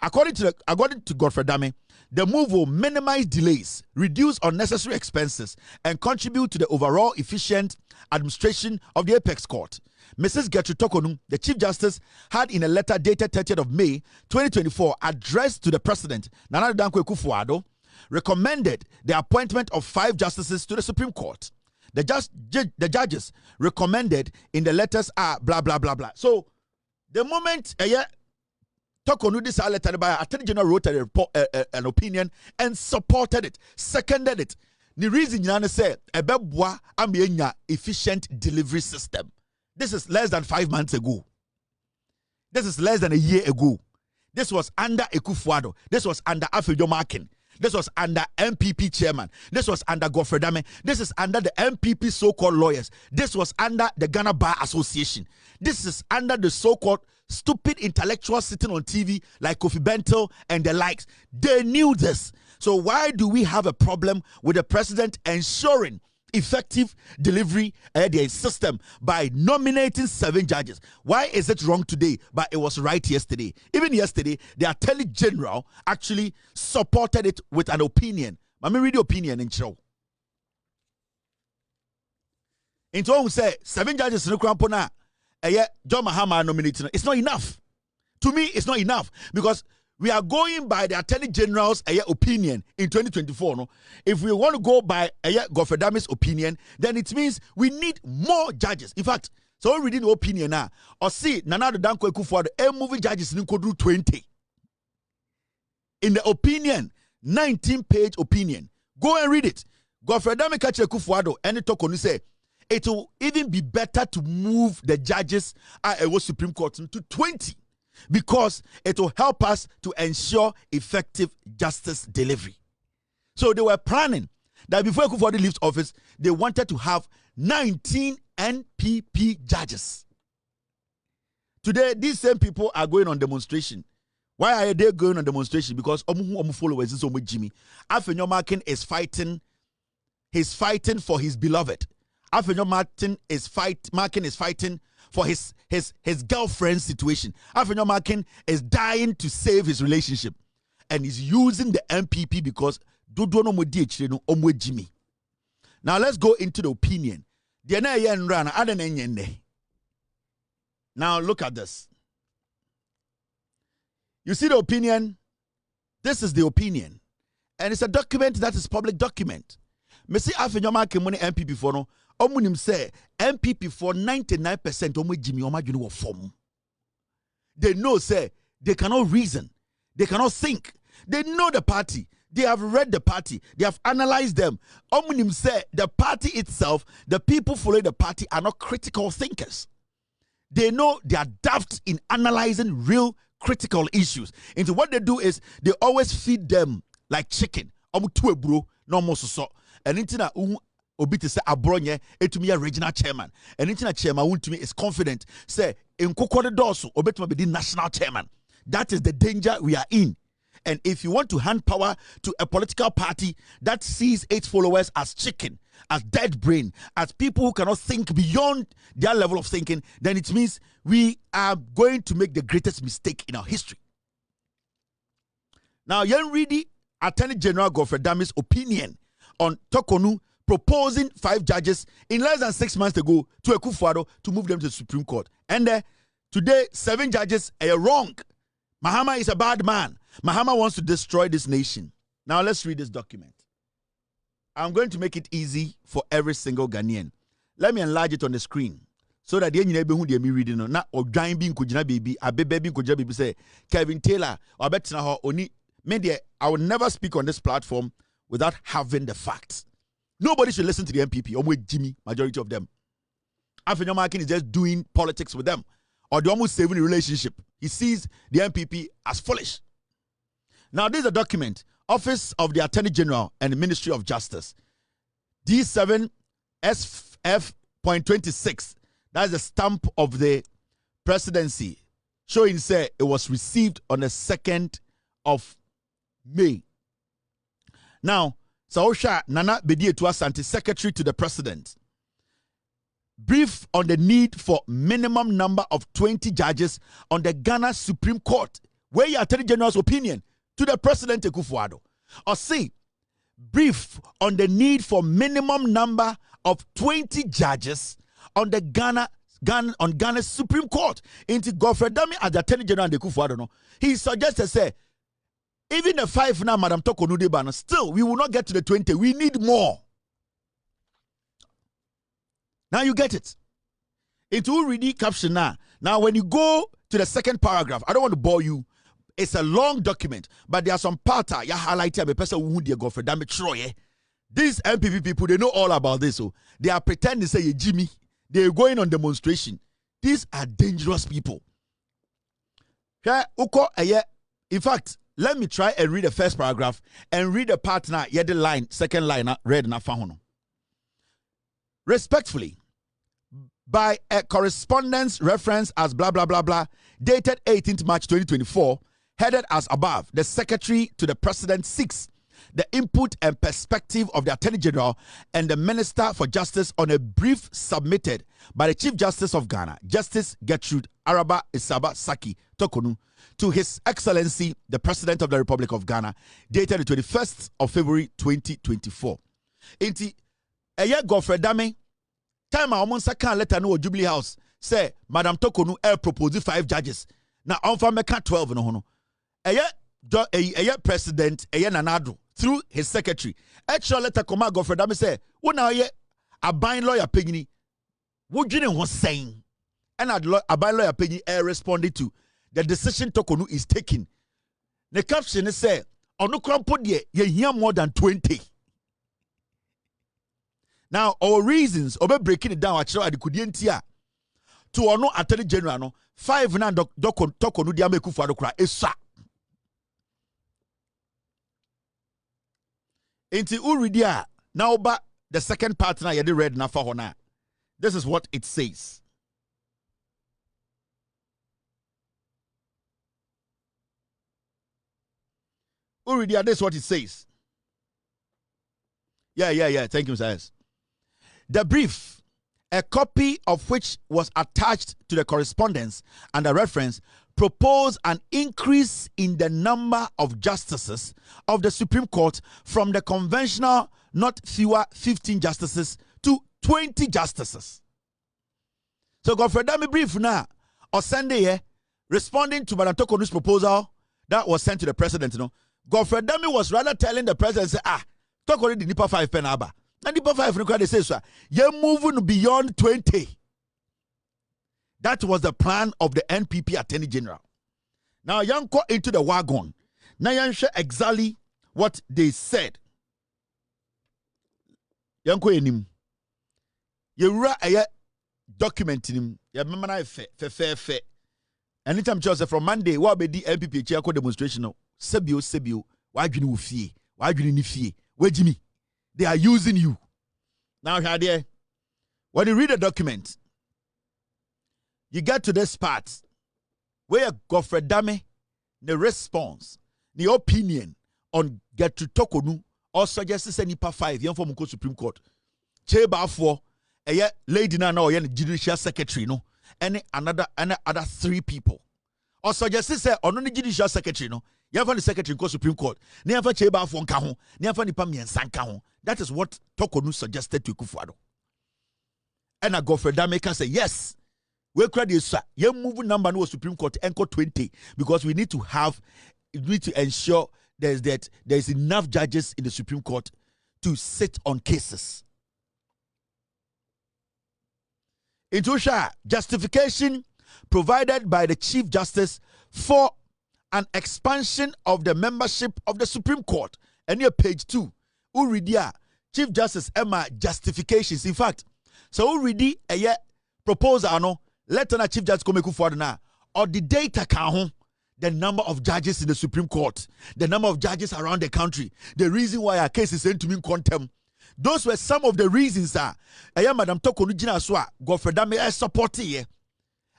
According to Godfrey Dame, the move will minimize delays, reduce unnecessary expenses, and contribute to the overall efficient administration of the Apex Court. Mrs. Torkonu, the Chief Justice, had in a letter dated 30th of May 2024 addressed to the President, Nana Dankwa Akufo-Addo, recommended the appointment of 5 justices to the Supreme Court. The judges recommended in the letters are blah, blah, blah, blah. So, the moment Torkonu this letter by Attorney General wrote a report, an opinion and supported it, seconded it. The reason you say ebebwa amenya efficient delivery system. This is less than 5 months ago. This is less than a year ago. This was under Akufo-Addo. This was under Afenyo Markin. This was under MPP chairman. This was under Godfrey Dame. This is under the MPP so-called lawyers. This was under the Ghana Bar Association. This is under the so-called stupid intellectuals sitting on TV like Kofi Bentel and the likes. They knew this. So why do we have a problem with the president ensuring effective delivery the system by nominating 7 judges? Why is it wrong today, but it was right yesterday? Even yesterday, the Attorney General actually supported it with an opinion. Let me read the opinion in show. Into one who say 7 judges in the Krampona, John Mahama nominating. It's not enough. To me, it's not enough because we are going by the Attorney General's opinion in 2024. No? If we want to go by Godfrey Dame's opinion, then it means we need more judges. In fact, so we're reading the opinion now. Or see, Nana Dankwa Akufo-Addo, moving judges in 20. In the opinion, 19-page opinion. Go and read it. Godfrey Dame catch Akufo-Addo and Torkonu say it will even be better to move the judges at a Supreme Court to 20. Because it will help us to ensure effective justice delivery. So they were planning that before Akufo-Addo leaves office, they wanted to have 19 NPP judges. Today, these same people are going on demonstration. Why are they going on demonstration? Because omu followers is Jimmy. Afenyo Markin is fighting. He's fighting for his beloved. Afenyo Markin is fighting for his girlfriend's situation. Afenyo Markin is dying to save his relationship. And he's using the MPP because Jimmy. Now let's go into the opinion. Now look at this. You see the opinion? This is the opinion. And it's a document that is public document. Me see Afenyo Markin money MPP for no. Omunim say MPP for 99% omu Jimmy Omajuni wo form. They know say they cannot reason. They cannot think. They know the party. They have read the party. They have analyzed them. Omunim say the party itself, the people following the party are not critical thinkers. They know they are daft in analyzing real critical issues. And so what they do is they always feed them like chicken. Omu tuwe bro, no more so. And intina obi te say abronye etumi regional chairman. And intina chairman wuntumi is confident say in kokode doso obetuma be the national chairman. That is the danger we are in. And if you want to hand power to a political party that sees its followers as chicken, as dead brain, as people who cannot think beyond their level of thinking, then it means we are going to make the greatest mistake in our history. Now, Yen Reedy, Attorney General Godfrey Dame's opinion on Torkonu proposing 5 judges in less than 6 months ago to Akufo-Addo to move them to the Supreme Court. And today, 7 judges are wrong. Mahama is a bad man. Mahama wants to destroy this nation. Now let's read this document. I'm going to make it easy for every single Ghanaian. Let me enlarge it on the screen so that the neighbor who they me reading no na odwan bi nkojina baby abebe bi nkojina baby say Kevin Taylor or betina ho oni media. I will never speak on this platform without having the facts. Nobody should listen to the MPP or with Jimmy, majority of them. Afenyo Markin is just doing politics with them or they're almost saving the relationship. He sees the MPP as foolish. Now, this is a document, Office of the Attorney General and the Ministry of Justice. D7 SF.26. That's the stamp of the presidency. showing say it was received on the 2nd of May. Now, Saosha Nana Bedietu Asante, Secretary to the President, brief on the need for minimum number of 20 judges on the Ghana Supreme Court, where your Attorney General's opinion to the President Akufo-Addo. Or see, brief on the need for minimum number of 20 judges on the Ghana's Supreme Court. Into Godfrey Dami as the Attorney General and Akufo-Addo, no, he suggested say, even the 5 now, Madam Torkonu Debana, still we will not get to the 20. We need more. Now you get it. It will read the caption now. Now when you go to the 2nd paragraph, I don't want to bore you. It's a long document, but there are some parts you highlight a person who dear Godfrey Dami Troye. These MPP people, they know all about this. So they are pretending to say Jimmy. They're going on demonstration. These are dangerous people. In fact, let me try and read the first paragraph and read the part now. Yeah, the line, second line, read na fahono. Respectfully, by a correspondence reference as blah blah blah blah, dated 18th March 2024, headed as above, the Secretary to the President seeks the input and perspective of the Attorney General and the Minister for Justice on a brief submitted by the Chief Justice of Ghana, Justice Gertrude Araba Isaba Saki Torkonu, to His Excellency, the President of the Republic of Ghana, dated the 21st of February 2024. Inti, Godfrey Dame, time our second letter no Jubilee House, say, Madam Torkonu proposed 5 judges. Now, on for me 12 no. President, Nanado, through his secretary. Actual letter come out, Godfrey Dame say, what now a buying lawyer Peggy, what you was saying? And a buying lawyer Peggy responded to the decision Torkonu is taking. The caption is say, on no put ye hear more than 20. Now, our reasons, over breaking it down, actually, at the Kudientia to our no Attorney General, no 5 na Torkonu Diame Akufo-Addo kra esa. Inti Uridia, now but the second part now you read na for hona. This is what it says. Uridia, this is what it says. Yeah. Thank you, Mr. S. The brief, a copy of which was attached to the correspondence and the reference, proposed an increase in the number of justices of the Supreme Court from the conventional not fewer 15 justices to 20 justices. So Godfrey Dame brief now on Sunday, responding to Madam Torkonu's proposal that was sent to the president. Godfrey Dame was rather telling the president, say, Torkonu the Nipa 5 penaba. And Nipa 5 required they say, so you're moving beyond 20. That was the plan of the NPP Attorney General. Now, young go into the wagon. Now, young share exactly what they said. Young go in you write a document in him. You remember fair. Anytime Joseph from Monday, what be the NPP chair demonstration? Sebio. Why do you fear? Why do you need fear? Where Jimmy? They are using you. Now, here, when you read the document, you get to this part where Godfrey Dame, the response, the opinion on Gertrude Torkonu or suggests a Nipa 5, young from Supreme Court. Cheba for a lady now, a judicial secretary, no, and other 3 people. Or suggests a on the judicial secretary, no, you have the secretary in Supreme Court. Never Cheba for Kahon, never Nipa Mian Sankahon. That is what Torkonu suggested to Akufo-Addo. And a Godfrey Dame can say, yes. We credit sir. You moving number no Supreme Court anchor 20 because we need to ensure there's enough judges in the Supreme Court to sit on cases. Intusha justification provided by the Chief Justice for an expansion of the membership of the Supreme Court. And here page 2. Uridia Chief Justice Emma justifications. In fact, so Uridi a proposal no. Let Chief Justice come Akufo-Addo now, or the data count, the number of judges in the Supreme Court, the number of judges around the country, the reason why our case is sent to me in contempt. Those were some of the reasons that Madam Torkonu Jina Swa Godfrey Dame support here.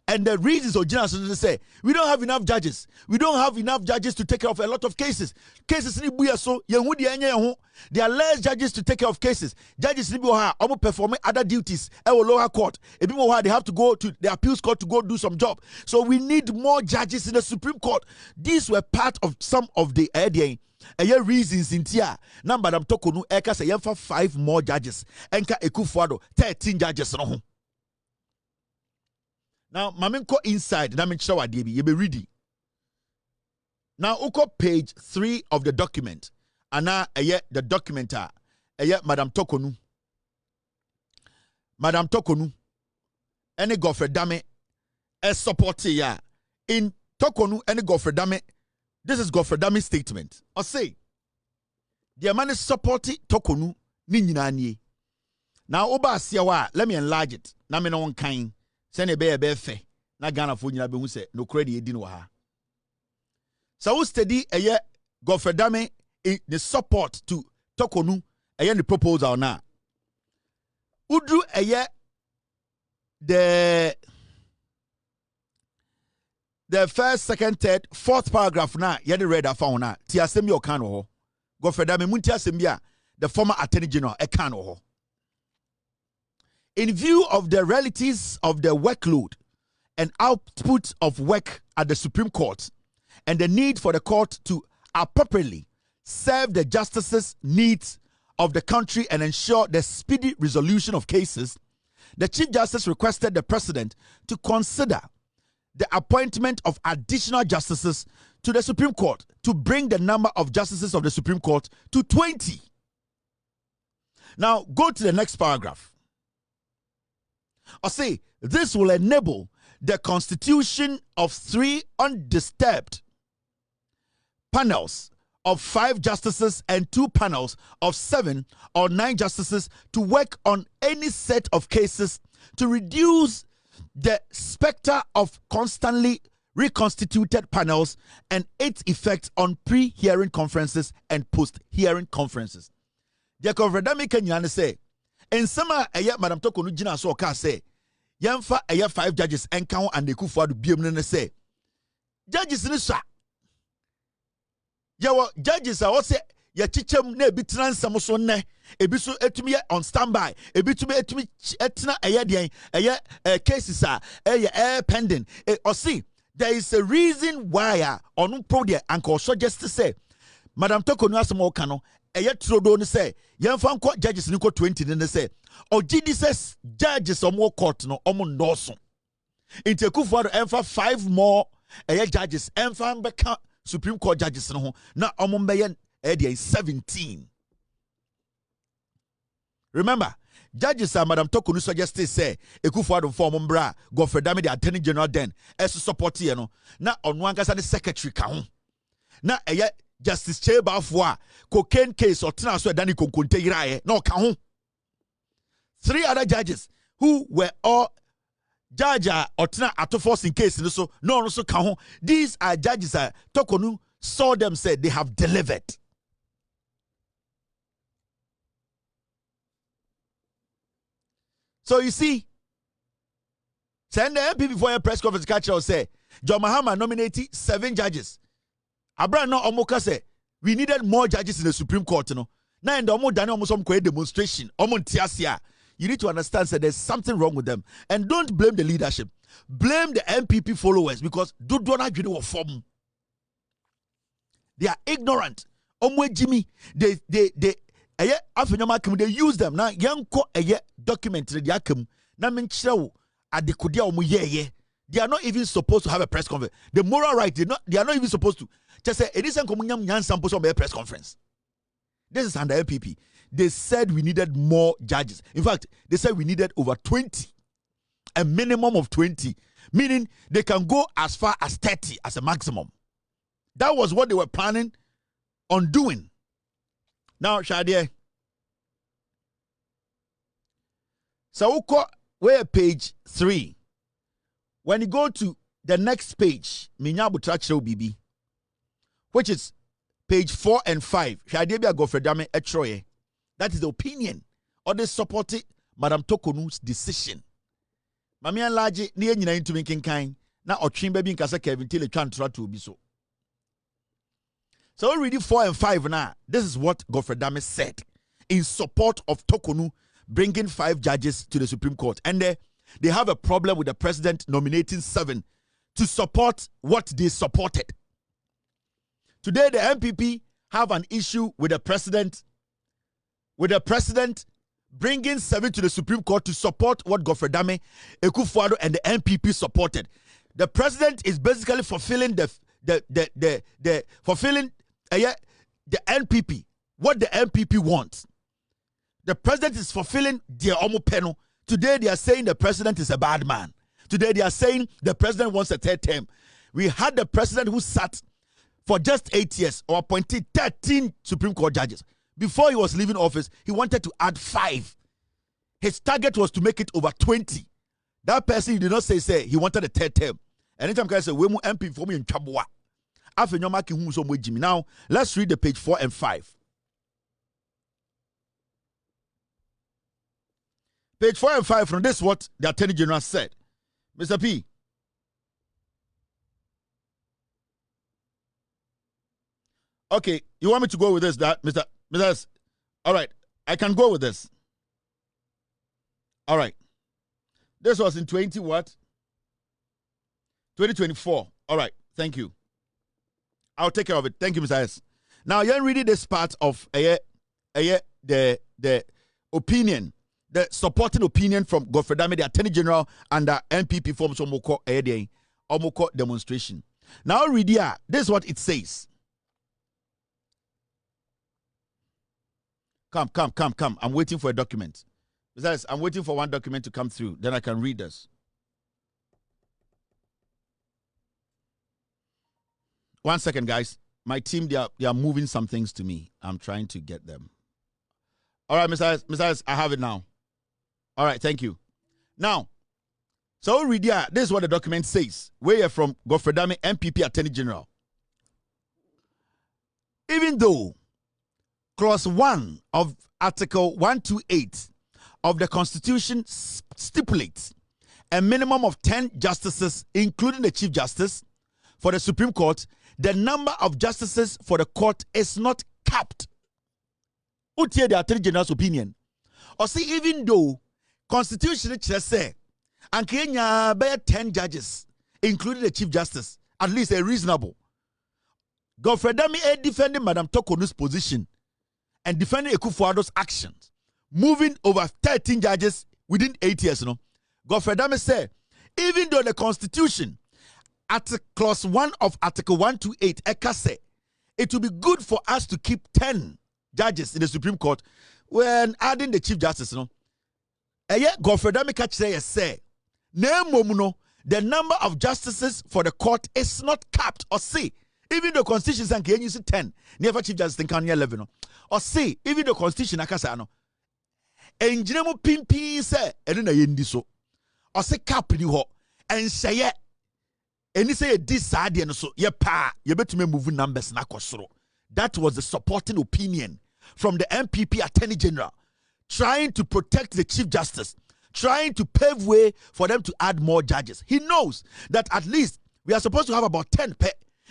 And the reasons of general say we don't have enough judges. We don't have enough judges to take care of a lot of cases. Cases ni buya so yehu di enye ho. There are less judges to take care of cases. Judges ni buha omo performing other duties. Lower court. Ebi mo they have to go to the appeals court to go do some job. So we need more judges in the Supreme Court. These were part of some of the reasons in tia. Now Madam Torkonu eka say for 5 more judges. Enka Ekufuado 13 judges no ho. Now, Maminko inside, na menchira wa debi, you be ready. Now, uko page 3 of the document. Ana the documenta, Madam Torkonu. Madam Torkonu, any Godfrey Dame, support ya. In Torkonu, any Godfrey Dame, this is Godfrey Dame's statement. I say, the man support Torkonu, ni. Now, oba siyawa, let me enlarge it. Na me no one kind. Sene be fe na Ghana fo nyina be hu se no credit edi no ha. So we study Godfrey Dame in the support to Torkonu the proposal na. Udru the first, second, third, fourth paragraph na the read afa na ti asem yo kan ho. Godfrey Dame munti asem bia the former attorney general e kan ho. In view of the realities of the workload and output of work at the Supreme Court and the need for the court to appropriately serve the justices' needs of the country and ensure the speedy resolution of cases, the Chief Justice requested the President to consider the appointment of additional justices to the Supreme Court to bring the number of justices of the Supreme Court to 20. Now, go to the next paragraph. I say this will enable the constitution of 3 undisturbed panels of 5 justices and 2 panels of 7 or 9 justices to work on any set of cases to reduce the specter of constantly reconstituted panels and its effect on pre-hearing conferences and post-hearing conferences. The Godfrey Dame say, in summer, Madam Torkonu Jina so ka say, Yamfa 5 judges and count and the Kufuado Biomne say, judges in the yawa judges are also ya chichem ne bitran samoso ne ebiso etumi on standby ebitumi etumi etna den cases are pending or see there is a reason why on pro there and also just to say Madam Torkonu asemo kano trodo ni say yemfa nko judges ni ko 20 ni say o gidi says judges omo court no omo ndoso inte Kufuado emfa 5 more judges emfa mbeka Supreme Court judges no ho na omo mbeye 17. Remember, judges are Madam Torkonu suggested say Kufuado form mbra Godfrey Dame the Attorney General then as support here no na onu ankasa the secretary ka ho na Justice Chebafwa cocaine case or transfer Danny Konkonte iraye no ka ho. 3 other judges who were all judge or force in case so no so ka ho. These are judges Torkonu saw them said they have delivered. So you see, send the MP before a press conference catcher say John Mahama nominated 7 judges. Abraham no omoka say we needed more judges in the Supreme Court. No, now in the omo dani omo some demonstration. Omo ntiasia. You need to understand that there's something wrong with them, and don't blame the leadership. Blame the MPP followers because do not do form. They are ignorant. Omwe Jimmy, they Afenyo Markin, they use them now. Yanko document the yakum. Na menchira adekudia omu ye. They are not even supposed to have a press conference. The moral right, they are not even supposed to. Just say, it isn't komunyam nyan sample some press conference. This is under MPP. They said we needed more judges. In fact, they said we needed over 20. A minimum of 20. Meaning they can go as far as 30 as a maximum. That was what they were planning on doing. Now, Shadie. So, we're page 3. When you go to the next page, Bibi, which is page 4 and 5, Shadie Godfrey Dame etroye. That is the opinion or the supported Madam Torkonu's decision. Mami Laji, near you into making kind. Now, or Trim baby in Casa Kevin till a transfer to be so. So, we read 4 and 5 now. This is what Godfrey Dame said in support of Torkonu bringing 5 judges to the Supreme Court. And they have a problem with the president nominating 7 to support what they supported. Today, the MPP have an issue with the president bringing 7 to the Supreme Court to support what Godfrey Dame, Ekufuado, and the MPP supported. The president is basically fulfilling the NPP, what the MPP wants. The president is fulfilling their omopeno. Today they are saying the president is a bad man. Today they are saying the president wants a 3rd term. We had the president who sat for just 8 years or appointed 13 Supreme Court judges. Before he was leaving office, he wanted to add 5. His target was to make it over 20. That person, he did not say he wanted a 3rd term. Anytime I say, we mu MP for me in Chabua. Afenyo Markin who so Jimmy. Now, let's read the page 4 and 5. Page 4 and 5 from this what the Attorney General said. Mr. P. Okay, you want me to go with this, that Mr. S? All right, I can go with this. All right. This was in 2024. All right, thank you. I'll take care of it. Thank you, Mr. S. Now, you're reading this part of the opinion, the supporting opinion from Godfrey Dame, the Attorney General, and the MPP form Omoko demonstration. Now, read here. This is what it says. Come. I'm waiting for a document. Besides, I'm waiting for one document to come through. Then I can read this. One second, guys. My team, they are moving some things to me. I'm trying to get them. All right, Mr. I have it now. All right, thank you. Now, so read here. This is what the document says. Where from Godfrey Dame, MPP Attorney General. Even though Clause 1 of Article 128 of the Constitution stipulates a minimum of 10 justices, including the Chief Justice, for the Supreme Court, the number of justices for the court is not capped. Utie the Attorney General's opinion. Or see, even though Constitution say, and Kenya bear 10 judges, including the Chief Justice, at least a reasonable. Godfrey Dame defending Madam Torkonu's position and defending Ekufuado's actions, moving over 13 judges within 8 years. Godfrey Dame said, even though the Constitution, at clause 1 of Article 128, say, it will be good for us to keep 10 judges in the Supreme Court when adding the Chief Justice. Godfrey Dame say, the number of justices for the court is not capped. Or see, even the Constitution can use 10, never Chief Justice can 11. Or see, even the Constitution akasa and Jinamo Pimpi say, and then I so. Or say cap ni ho and say and he say this side and so ye bet me moving numbers na kosoro. That was the supporting opinion from the MPP Attorney General, trying to protect the Chief Justice, trying to pave way for them to add more judges. He knows that at least we are supposed to have about 10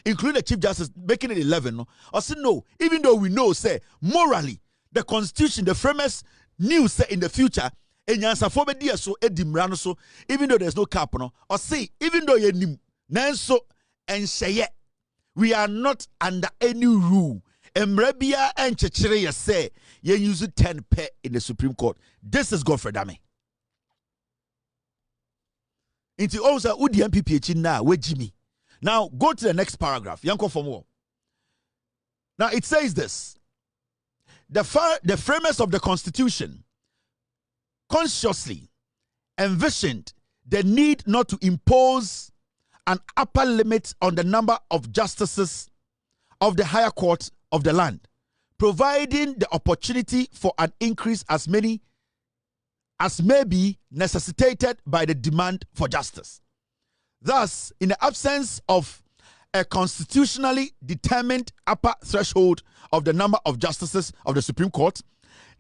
including the Chief Justice, making it 11. No? Or say no, even though we know, say, morally, the Constitution, the framers knew, say, in the future, even though there's no cap, no? Or say, even though you Nanso and say, we are not under any rule. Emrebia and Chechire say, you use 10 in the Supreme Court. This is Godfrey Dame. Into also, who the MPP now, where Jimmy? Now, go to the next paragraph. Yanko for more. Now, it says this. The framers of the Constitution consciously envisioned the need not to impose an upper limit on the number of justices of the higher court of the land, providing the opportunity for an increase as many as may be necessitated by the demand for justice. Thus, in the absence of a constitutionally determined upper threshold of the number of justices of the Supreme Court,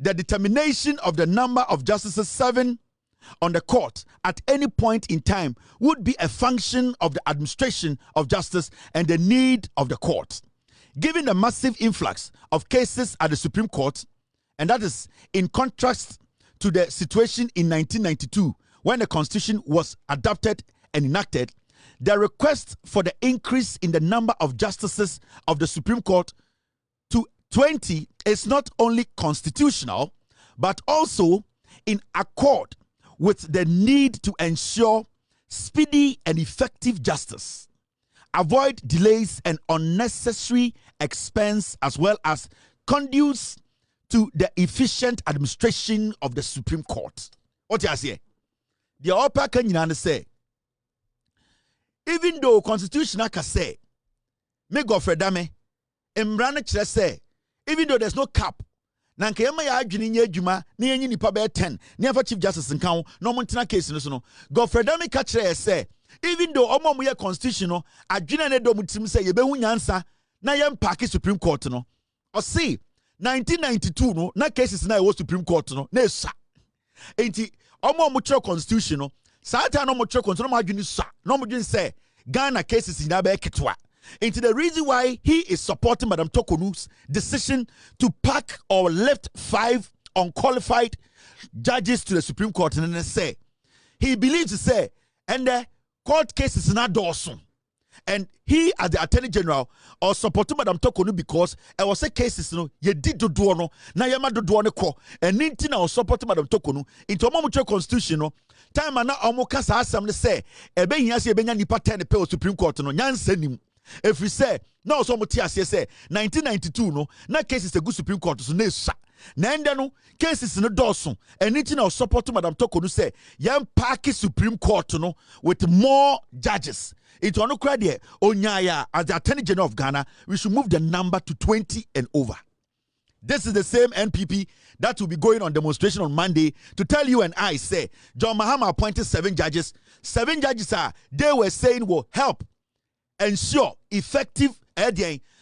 the determination of the number of justices serving on the court at any point in time would be a function of the administration of justice and the need of the court. Given the massive influx of cases at the Supreme Court, and that is in contrast to the situation in 1992 when the Constitution was adopted and enacted, the request for the increase in the number of justices of the Supreme Court to 20 is not only constitutional, but also in accord with the need to ensure speedy and effective justice, avoid delays and unnecessary expense, as well as conduce to the efficient administration of the Supreme Court. What you say? The upper can say, even though constitutional can say, me go for dame, embrane say, even though there's no cap, nanka yema ya adwene nya adwuma na yenyi nipa be 10 na yafa chief justice nkan no montina case no so no go for dame ka kire say, even though omo ye constitution no adwene na do mutim say ye behu nyansa na yem park Supreme Court no o see 1992 no na cases na e Supreme Court no na esa enti omo kire constitution no Sata no mo kire constitution no adwene sa no mo dwen say Ghana cases na be ketwa. Into the reason why he is supporting Madam Torkonu's decision to pack or lift 5 unqualified judges to the Supreme Court, and then say he believes to say and the court case is not Dawson. And he, as the Attorney General, or supporting Madam Torkonu because I was a cases no ye did do no na yama do no ko and nintina or supporting Madam Torkonu into a constitution no time na omo kasa asem ne say ebe hia se ebe nya nipa 10 pe Supreme Court no nyansa nim. If we say no so much say 1992 no na cases a good Supreme Court so na sa na ende no cases no Dawson and anything now support Madam Torkonu say yam park Supreme Court no with more judges. It will not cry there onyaya as the Attorney General of Ghana, we should move the number to 20 and over. This is the same NPP that will be going on demonstration on Monday to tell you and I say John Mahama appointed 7 judges. 7 judges they were saying will help ensure effective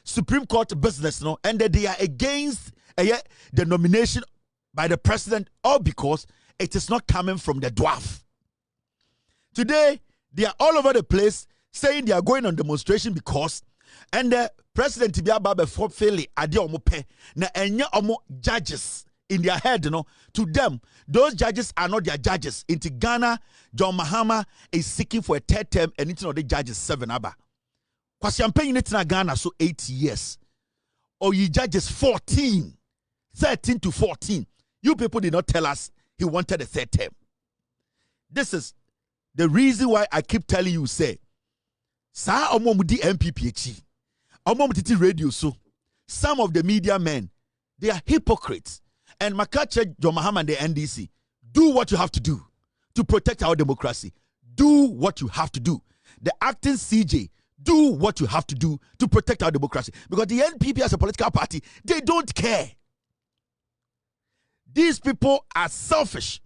Supreme Court business, no, and that they are against the nomination by the president, all because it is not coming from the dwarf. Today, they are all over the place saying they are going on demonstration because, and the president Tibiaba for fairly adi omope na enya omo judges in their head, you know, to them, those judges are not their judges. Into Ghana, John Mahama is seeking for a 3rd term, and into the judges 7 aba. Because campaign in Ghana so 8 years. Or you judges 13 to 14. You people did not tell us he wanted a 3rd term. This is the reason why I keep telling you, say, Sa omomudi MPPH, omomutiti radio so. Some of the media men, they are hypocrites. And Makache, John Mahama and the NDC, do what you have to do to protect our democracy. Do what you have to do. The acting CJ, do what you have to do to protect our democracy. Because the NPP as a political party, they don't care. These people are selfish.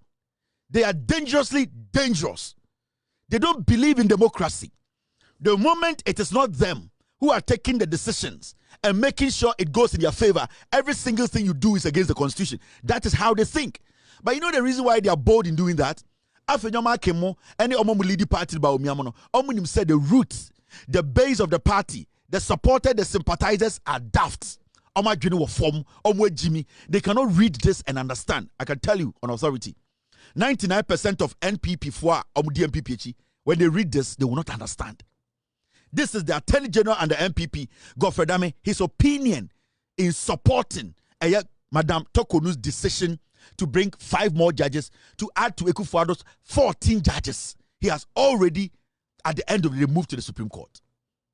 They are dangerously dangerous. They don't believe in democracy. The moment it is not them who are taking the decisions and making sure it goes in their favor, every single thing you do is against the Constitution. That is how they think. But you know the reason why they are bold in doing that? Afenyo Markin, any leading party about Omiamono, Omunim said the roots, the base of the party, the supporters, the sympathizers are daft. They cannot read this and understand. I can tell you on authority. 99% of NPP for DMPP, when they read this, they will not understand. This is the Attorney General and the MPP, Godfrey Dame, his opinion in supporting Madam Torkonu's decision to bring 5 more judges to add to Ekufuado's 14 judges. He has already, at the end of the day, moved to the Supreme Court.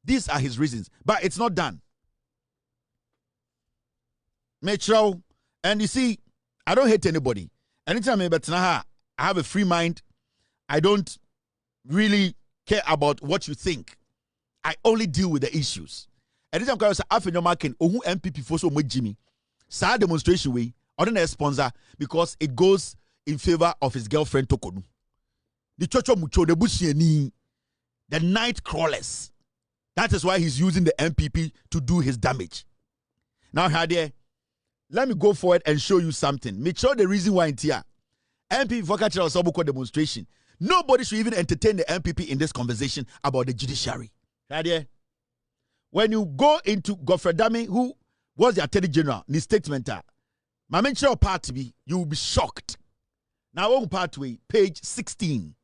These are his reasons, but it's not done. Metro, and you see, I don't hate anybody. Anytime I have a free mind. I don't really care about what you think. I only deal with the issues. Anytime I say Afenyo Markin, who MPP for so much Jimmy, sa demonstration way, ordinary sponsor because it goes in favor of his girlfriend Torkonu. The church of Mucho, the Bushieni, the night crawlers. That is why he's using the MPP to do his damage. Now, Hadier, let me go forward and show you something. Make sure the reason why in here. MPP for catch us demonstration. Nobody should even entertain the MPP in this conversation about the judiciary. Right there. When you go into Godfrey Dame, who was the Attorney General, in his statement, my mention part to be, you will be shocked. Now, on pathway, page 16.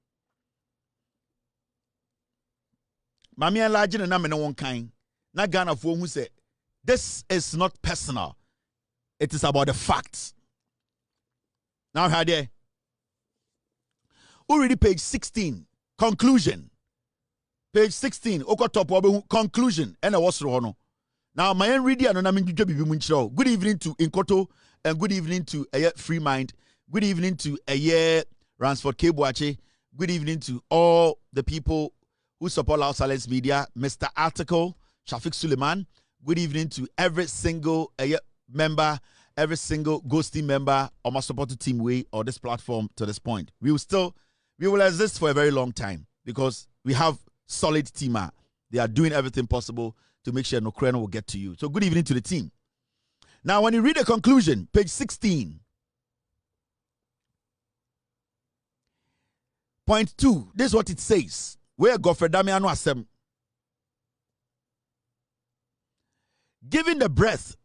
Mami and Lajin and Namen one kind. Na Ghana for who say this is not personal. It is about the facts. Now, how there? Already page 16. Conclusion. Page 16. Oko top conclusion. And I was wrong. Now, my own reading and I'm good evening to Inkoto and good evening to Free Mind. Good evening to Ransford Kebwache. Good evening to all the people who support Loud Silence Media. Mr. Article, Shafiq Suleiman. Good evening to every single member, every single ghosting member of my supported team way or this platform to this point. We will exist for a very long time because we have solid team. They are doing everything possible to make sure Torkornoo will get to you. So good evening to the team. Now, when you read the conclusion, page 16, point 2, this is what it says. Where Godfrey Damiano Asem. Given the breadth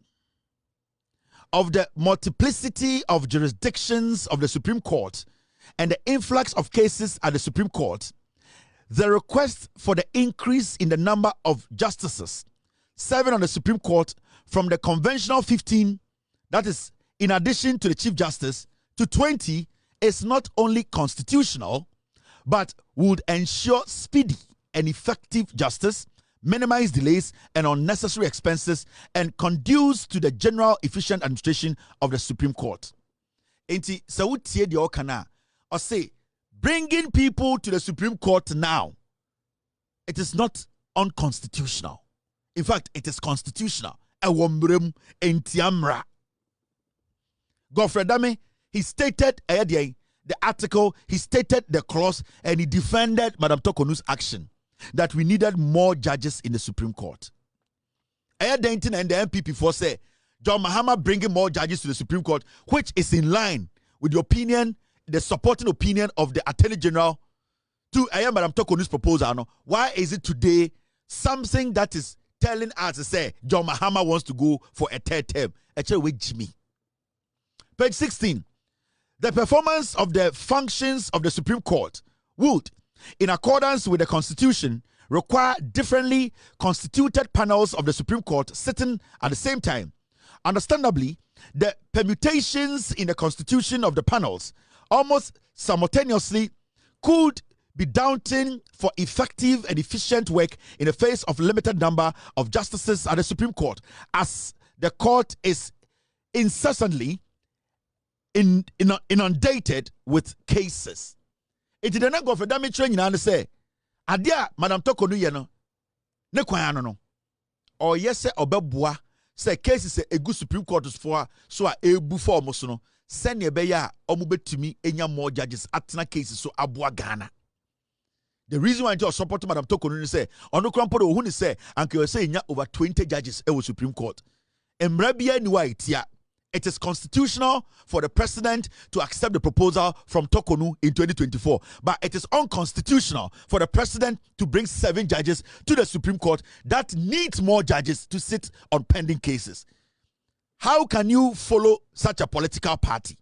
of the multiplicity of jurisdictions of the Supreme Court and the influx of cases at the Supreme Court, the request for the increase in the number of justices serving on the Supreme Court from the conventional 15, that is, in addition to the Chief Justice, to 20 is not only constitutional, but would ensure speedy and effective justice, minimize delays and unnecessary expenses, and conduce to the general efficient administration of the Supreme Court. Enti sawutie de okana or say bringing people to the Supreme Court now, it is not unconstitutional. In fact, it is constitutional. Ewombrem entiamra. Godfrey Dame, he stated the article, he stated the clause, and he defended Madam Torkornoo's action that we needed more judges in the Supreme Court. Denton and the MPP for say John Mahama bringing more judges to the Supreme Court, which is in line with the opinion, the supporting opinion of the Attorney General to Madam Torkornoo's proposal. Why is it today something that is telling us to say John Mahama wants to go for a third term? Actually, with Jimmy. Page 16. The performance of the functions of the Supreme Court would, in accordance with the Constitution, require differently constituted panels of the Supreme Court sitting at the same time. Understandably, the permutations in the constitution of the panels almost simultaneously could be daunting for effective and efficient work in the face of limited number of justices at the Supreme Court, as the court is incessantly inundated with cases. It did not go for damage training and say, Adia, Madam Torkonu yeno, ne kwano no. Or yes, say obebua, say cases a good Supreme Court is for so a ebu for mosono. Send your beya omubet to me enya more judges atna cases so abua Ghana. The reason why I support Madam Torkonu say, on the crumple who say, and you say over 20 judges in the Supreme Court. Embrabia niwa it is constitutional for the president to accept the proposal from Torkonu in 2024, but it is unconstitutional for the president to bring 7 judges to the Supreme Court that needs more judges to sit on pending cases. How can you follow such a political party?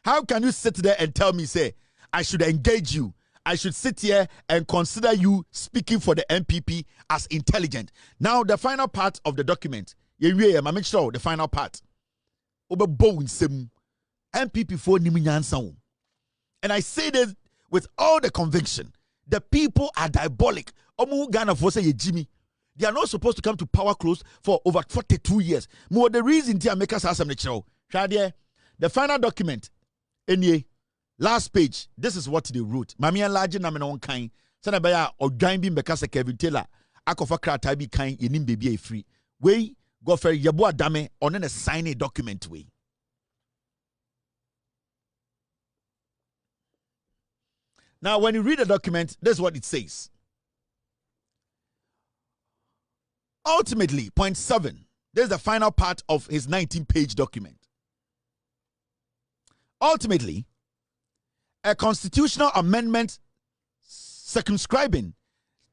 How can you sit there and tell me, say, I should engage you, I should sit here and consider you speaking for the MPP as intelligent? Now, the final part of the document, the final part. MPP for Niminyansa. And I say this with all the conviction. The people are diabolic. Ghana for say Jimmy. They are not supposed to come to power close for over 42 years. More the reason to make us some the final document. Any last page. This is what they wrote. Mami and large na on kind. Sanabaya or Gimbi Bekasa Kevin Taylor. Akofa krata bi kind yenim baby free. Way Godfrey Yabua Dame on a signing document way. Now, when you read the document, this is what it says. Ultimately, point 7. This is the final part of his 19-page document. Ultimately, a constitutional amendment circumscribing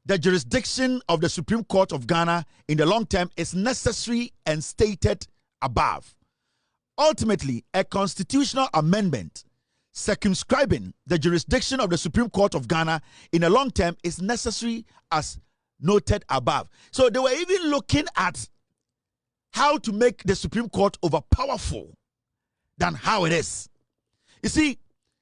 the jurisdiction of the Supreme Court of Ghana in the long term is necessary and stated above. Ultimately, a constitutional amendment circumscribing the jurisdiction of the Supreme Court of Ghana in the long term is necessary as noted above. So they were even looking at how to make the Supreme Court overpowerful than how it is. You see,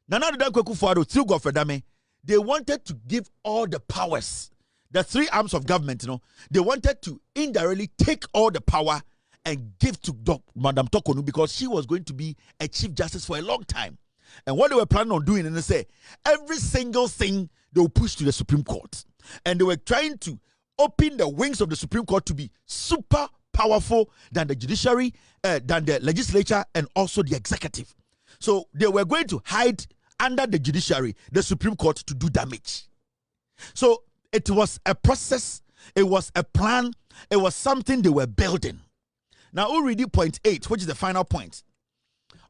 Nana Addo Akufo-Addo through Godfrey Dame, they wanted to give all the powers, the three arms of government, they wanted to indirectly take all the power and give to Madam Torkonu because she was going to be a Chief Justice for a long time. And what they were planning on doing, and they say, every single thing they will push to the Supreme Court. And they were trying to open the wings of the Supreme Court to be super powerful than the judiciary, than the legislature, and also the executive. So they were going to hide under the judiciary, the Supreme Court, to do damage. So it was a process, it was a plan, it was something they were building. Now we'll read point 8, which is the final point.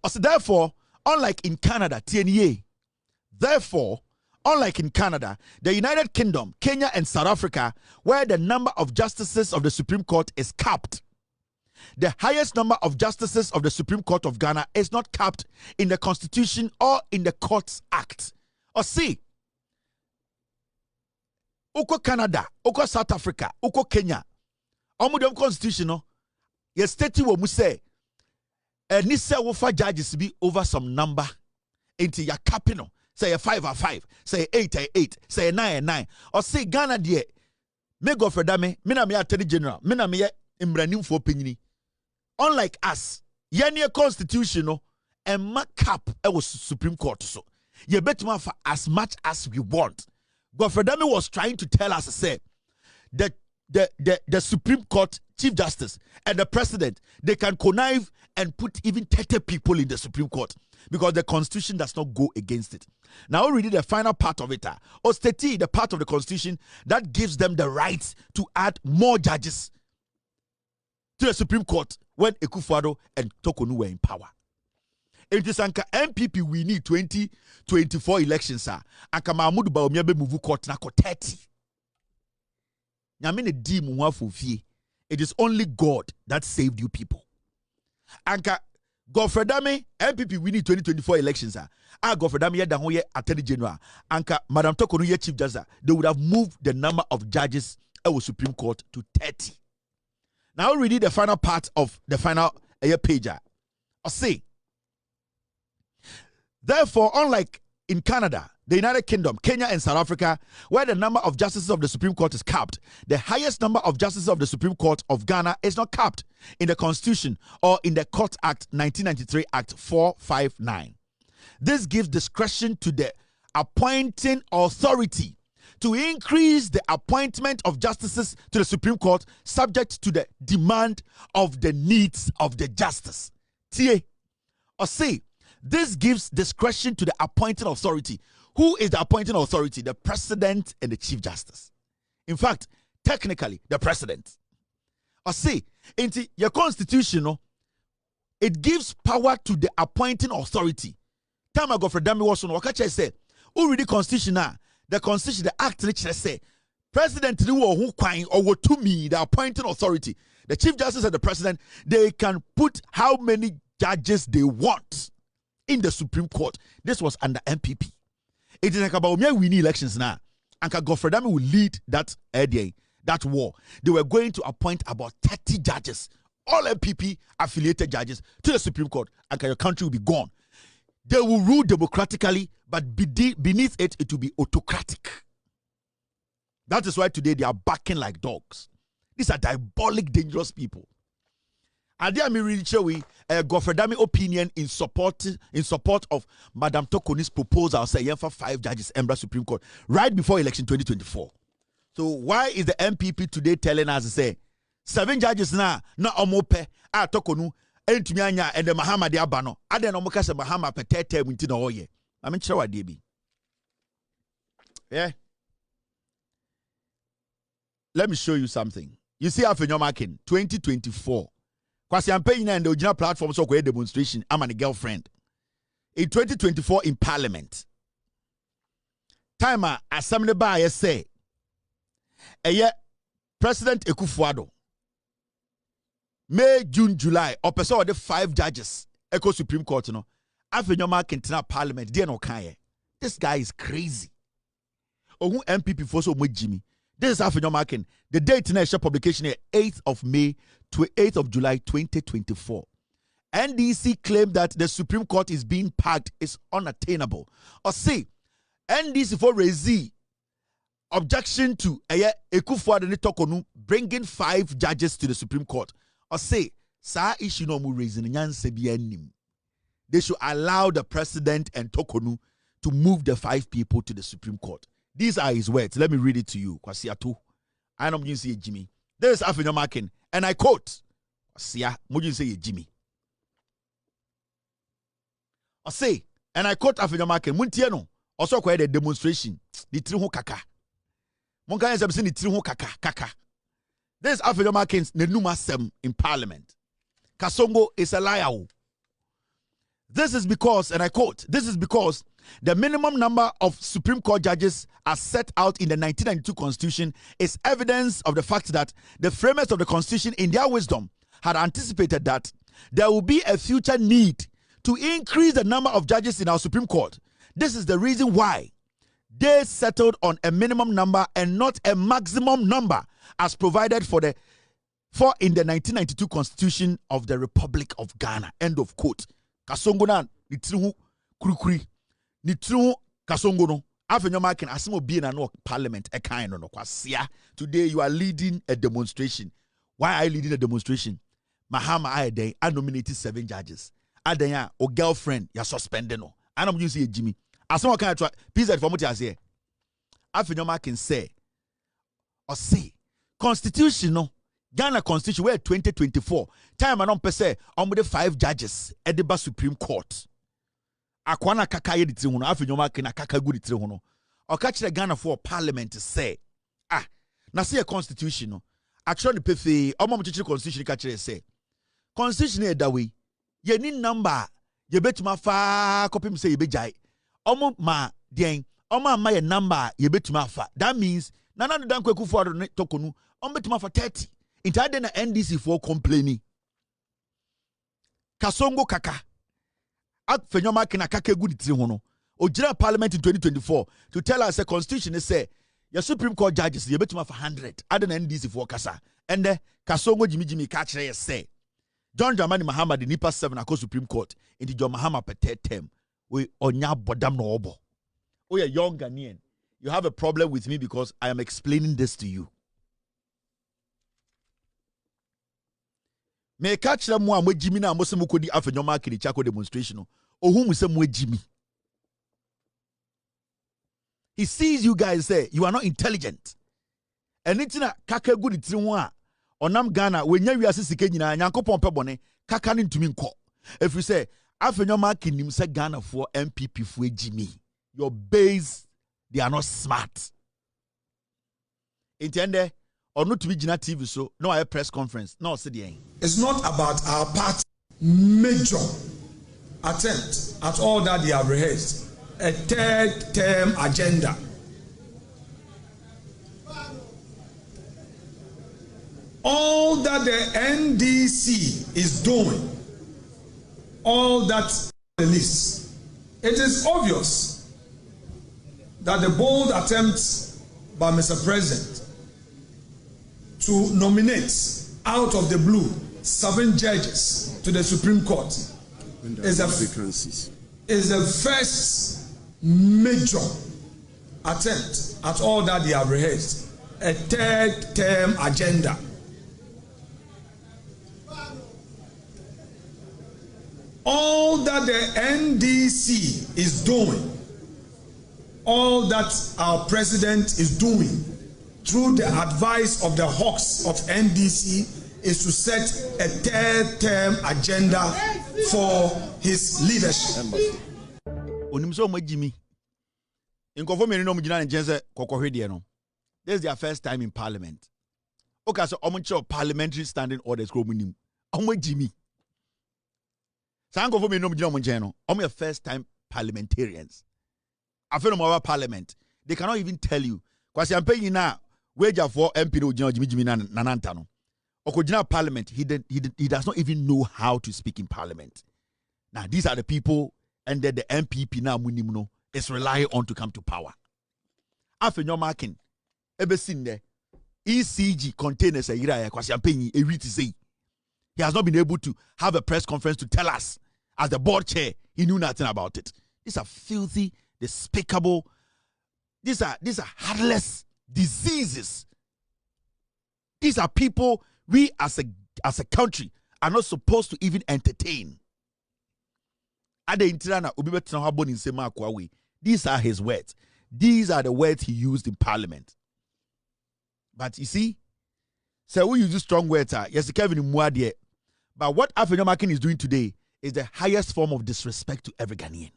Also, therefore, unlike in Canada, TNA, therefore, unlike in Canada, the United Kingdom, Kenya, and South Africa, where the number of justices of the Supreme Court is capped, the highest number of justices of the Supreme Court of Ghana is not capped in the Constitution or in the Courts Act. Or see, Uko Canada, Uko South Africa, Uko Kenya, Omudom Constitution, your state will say, and this wofa judges be over some number into your capital. Say a 5 or 5, say 8 or 8, say 9 or 9. Or say Ghana dear, me go for dame, mina me attorney general, mina me imbranim for opinion. Unlike us, yenye constitutional and ma cap was Supreme Court. So you bet me for as much as we want. Godfrey Dame was trying to tell us, say, that the Supreme Court Chief Justice and the President, they can connive and put even 30 people in the Supreme Court because the Constitution does not go against it. Now we'll read the final part of it. Osteti, the part of the Constitution that gives them the right to add more judges to the Supreme Court when Akufo-Addo and Torkonu were in power. It is anka MPP we need 2024 elections, sir. Anka Mahmoud Bawumia be move court na ko 30. It is only God that saved you people. Anka Godfrey Dame MPP we need 2024 elections, sir. Godfrey Dame da ho ye Attorney General. Anka Madam Torkonu ye Chief Justice. They would have moved the number of judges at the Supreme Court to 30. Now we read the final part of the final page. I say, therefore, unlike in Canada, the United Kingdom, Kenya, and South Africa, where the number of justices of the Supreme Court is capped, the highest number of justices of the Supreme Court of Ghana is not capped in the Constitution or in the Court Act 1993 Act 459. This gives discretion to the appointing authority to increase the appointment of justices to the Supreme Court subject to the demand of the needs of the justice. Tie, or say, this gives discretion to the appointing authority. Who is the appointing authority? The President and the Chief Justice. In fact, technically, the President. Or say, into your constitution, it gives power to the appointing authority. Time ago, for Dami was on Wakacha say, who read the Constitution now? The Constitution, the Act, which say, President who or to me, the appointing authority, the Chief Justice and the President, they can put how many judges they want in the Supreme Court. This was under MPP. It is like about we need elections now. And Godfrey Dame will lead that war. They were going to appoint about 30 judges, all MPP affiliated judges, to the Supreme Court, and your country will be gone. They will rule democratically, but beneath it, it will be autocratic. That is why today they are barking like dogs. These are diabolic, dangerous people. And they are really showing Godfrey Dame opinion in support of Madam Torkonu's proposal, say for 5 judges, Embra Supreme Court, right before election 2024. So why is the MPP today telling us to say 7 judges now, not omope, Torkonu, and the Mahama de Abano, I don't know Mahama Petete Wintino Oye. I mean, sure, DB. Yeah. Let me show you something. You see, Afenyo Markin, 2024. Kwasi campaign and the original platform so great demonstration. I'm a girlfriend. in 2024 in Parliament. Timer assembly by say, President Ekufuado, May, June, July, or person the 5 judges, Echo Supreme Court, no. Afenyo Markin Parliament, dear no kanye. This guy is crazy. Oh, who MPP for so much Jimmy. This is Afenyo Markin. The date in a publication is 8th of May to 8th of July 2024. NDC claimed that the Supreme Court is being packed is unattainable. Or say, NDC for raise objection to Ekufuado and Torkonu bringing 5 judges to the Supreme Court. Or say, sa issue no mu raising nyanse bi anim. They should allow the president and Torkonu to move the 5 people to the Supreme Court. These are his words. Let me read it to you. Kwasiatu. I know you say Jimmy. There is Afenyo Markin, and I quote. Kwasia, you say Jimmy. I say, and I quote Afenyo Markin. Muntiano also quite a demonstration. The trihu kaka. Monka has seen the trihu kaka. There is Afenyo Markin's Nenuma Sem in Parliament. Kasongo is a liar. This is because, and I quote, this is because the minimum number of Supreme Court judges as set out in the 1992 Constitution is evidence of the fact that the framers of the Constitution, in their wisdom, had anticipated that there will be a future need to increase the number of judges in our Supreme Court. This is the reason why they settled on a minimum number and not a maximum number as provided for in the 1992 Constitution of the Republic of Ghana. End of quote. Kasongo na nitirihu kurukuri nitirihu kasongo no Afenyo Markin asimo be na no Parliament e kan no kwasia. Today you are leading a demonstration. Why are you leading a demonstration? Mahama Ayede I nominated 7 judges. Adenya o girlfriend ya suspended no. Anam you say Jimmy. Asimo kan try PZ for muti ase. Afenyo Markin say or say constitution no Ghana Constitution where 2024 time anon pese omude 5 judges Ediba Supreme Court akwana kaka ye ditiri hono Afenyo Markin na kaka gu ditiri hono oka kire Ghana for Parliament say na say constitution no atro ne pefe omom chichiri constitution ka kire say constitution e da we ye ni number ye betuma fa kopim say ye bejai omom ma den omam ma ye number ye betuma fa. That means nana dan kwaku for Torkonu betuma fa 30. Intade na NDC for complaining. Kasongo kaka. Afenyo Markin na kaka gu ditiri hono. Ojira Parliament in 2024 to tell us a constitution is say your Supreme Court judges you betuma for 100. Ade na NDC for kasa. And Kasongo Jimmy ka kire say John Dramani Mahama the nipa 7 akọ Supreme Court into John Mahama per 3rd term. We onya bodam no obo. Oh yeah, young Ghanaian. You have a problem with me because I am explaining this to you. Me catch them mo Jimmy na mo se mo kodi Afenyo Markin chako demonstration. Ohu mu se mo Jimmy. He sees you guys say you are not intelligent. Anything na kaka gu di tiri ho a onam Ghana we nya wiase sike nyina Nyankopon pe bone kaka ne ntumi nko. If you say Afenyo Markin nim se Ghana for MPP for Jimmy. Your base they are not smart. Intende or not to be Gina TV so no I press conference. No CDN. It's not about our party major attempt at all that they have rehearsed. A 3rd term agenda. All that the NDC is doing, all that the list, it is obvious that the bold attempt by Mr. President to nominate out of the blue 7 judges to the Supreme Court is the first major attempt at all that they have rehearsed, a 3rd term agenda. All that the NDC is doing, all that our president is doing through the advice of the hawks of NDC is to set a 3rd term agenda for his leadership. This is their first time in Parliament. Okay, so parliamentary standing orders. Jimmy. Sango for me no mjino munjeno. I'm your first time parliamentarians. Afenyo Markin parliament. They cannot even tell you. Kwasi ampe na wager for MP no jimi nananta no. Okojina parliament, he does not even know how to speak in parliament. Now these are the people and then the MPP now munimuno is relying on to come to power. Afenyo Markin, ebesin there. ECG containers a yira kwasi ampe a read to say. He has not been able to have a press conference to tell us, as the board chair, he knew nothing about it. These are filthy, despicable, these are heartless diseases. These are people we as a country are not supposed to even entertain. These are his words. These are the words he used in parliament. But you see, so we use strong words. Yes, Kevin Muadie. But what Afenyo Markin is doing today is the highest form of disrespect to every Ghanaian.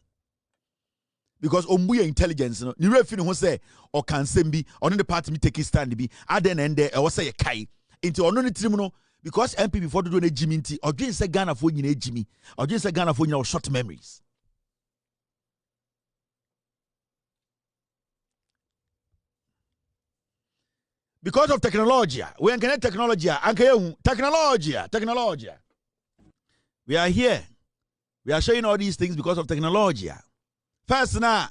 Because Ombuya intelligence, you know, you who say or can be on the party me take his stand be aden and there or say a kai into on the tribunal because MP before doing a Jimmy or just say Ghana for you Jimmy or just say Ghana for you short memories. Because of technology, we can technology, technology. We are here. We are showing all these things because of technology. First na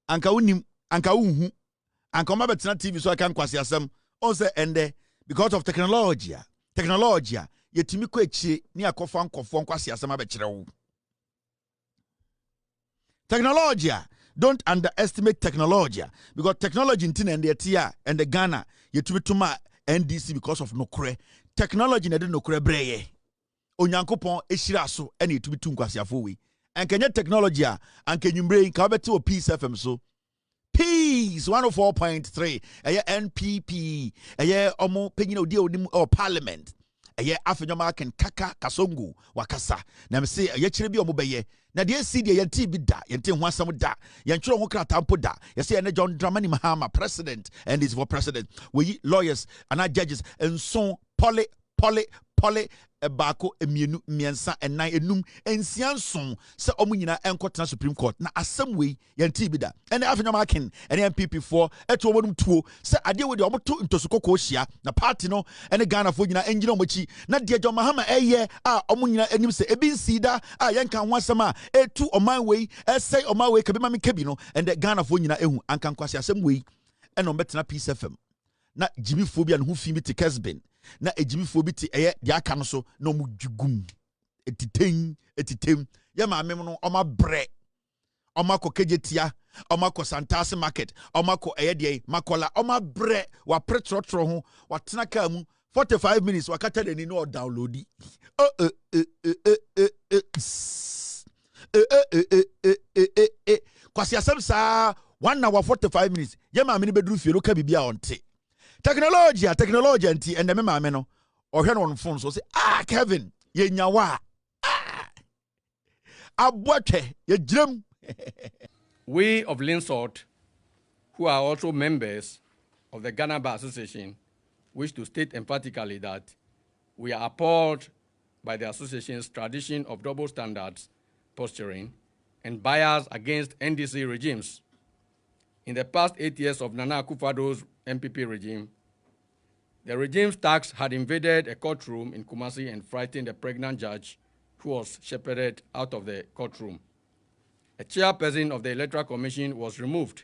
anka unhu anka mabetina TV so I can kwasi asem on say ende because of technology yetimi ko echi ni akofo ankofo kwasi asem abekire wo. Technology, don't underestimate technology because technology in and the and the Ghana yetumi tuma NDC because of nokre technology na de nokre breye onyankopon ehira so ene yetumi tu nkwasiafo we and kenya technology and kenyumbre ka beti o Peace FM so Peace 104.3 NPP omo penyina odi onim or parliament Afenyo Markin kaka kasongo wakasa na me say kire bi omo beye na de si de yenti bi da yenti ho asam da yentwero ho kratampo da say na John Dramani Mahama president and is for president we lawyers and judges and so poly ebako emienu miensa enan enum ensianson se omunyina enkotena Supreme Court na asem we yenti bi da and Afenyo Markin and MPP4 eto omodum tuo se ade we de omoto ntosukoko hia na party no ene Ghana fo nyina enjina omochi na de John Mahama eye a omunyina enim se ebi nsida a yenka ho asem a etu oman we esay oman we kabima me kabi no and the Ghana fo nyina ehu anka nkwase asem we eno betena Peace FM na Jimmy phobia no hu fi mi te Kesben na ejimi fo bi te de aka no so na mu dwugum etitem ya ma amem no omabre omakokejetia omakosantase market omako de makola omabre wa pretrotro ho watena ka mu 45 minutes wakata de ni no downloadi kwasi asem sa 1 hour 45 minutes ya ma ameni bedru fie no ka bibia onte technology anti and the mama no or hen on phone so say Kevin ye nyawa abwate ye jrem. We of Linsort, who are also members of the Ghana Bar Association, wish to state emphatically that we are appalled by the association's tradition of double standards, posturing, and bias against NDC regimes. In the past 8 years of Nana Akufo-Addo's MPP regime, the regime's thugs had invaded a courtroom in Kumasi and frightened a pregnant judge who was shepherded out of the courtroom. A chairperson of the Electoral Commission was removed.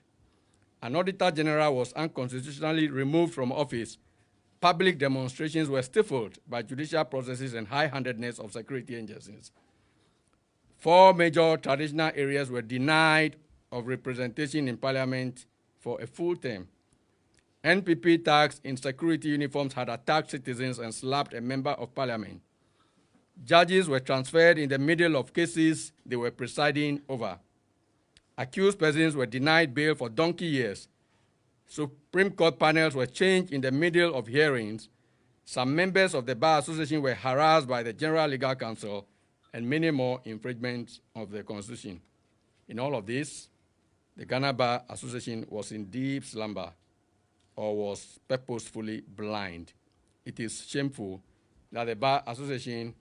An Auditor General was unconstitutionally removed from office. Public demonstrations were stifled by judicial processes and high-handedness of security agencies. 4 major traditional areas were denied of representation in Parliament for a full term. NPP thugs in security uniforms had attacked citizens and slapped a member of Parliament. Judges were transferred in the middle of cases they were presiding over. Accused persons were denied bail for donkey years. Supreme Court panels were changed in the middle of hearings. Some members of the Bar Association were harassed by the General Legal Counsel, and many more infringements of the Constitution. In all of this, the Ghana Bar Association was in deep slumber or was purposefully blind. It is shameful that the Bar Association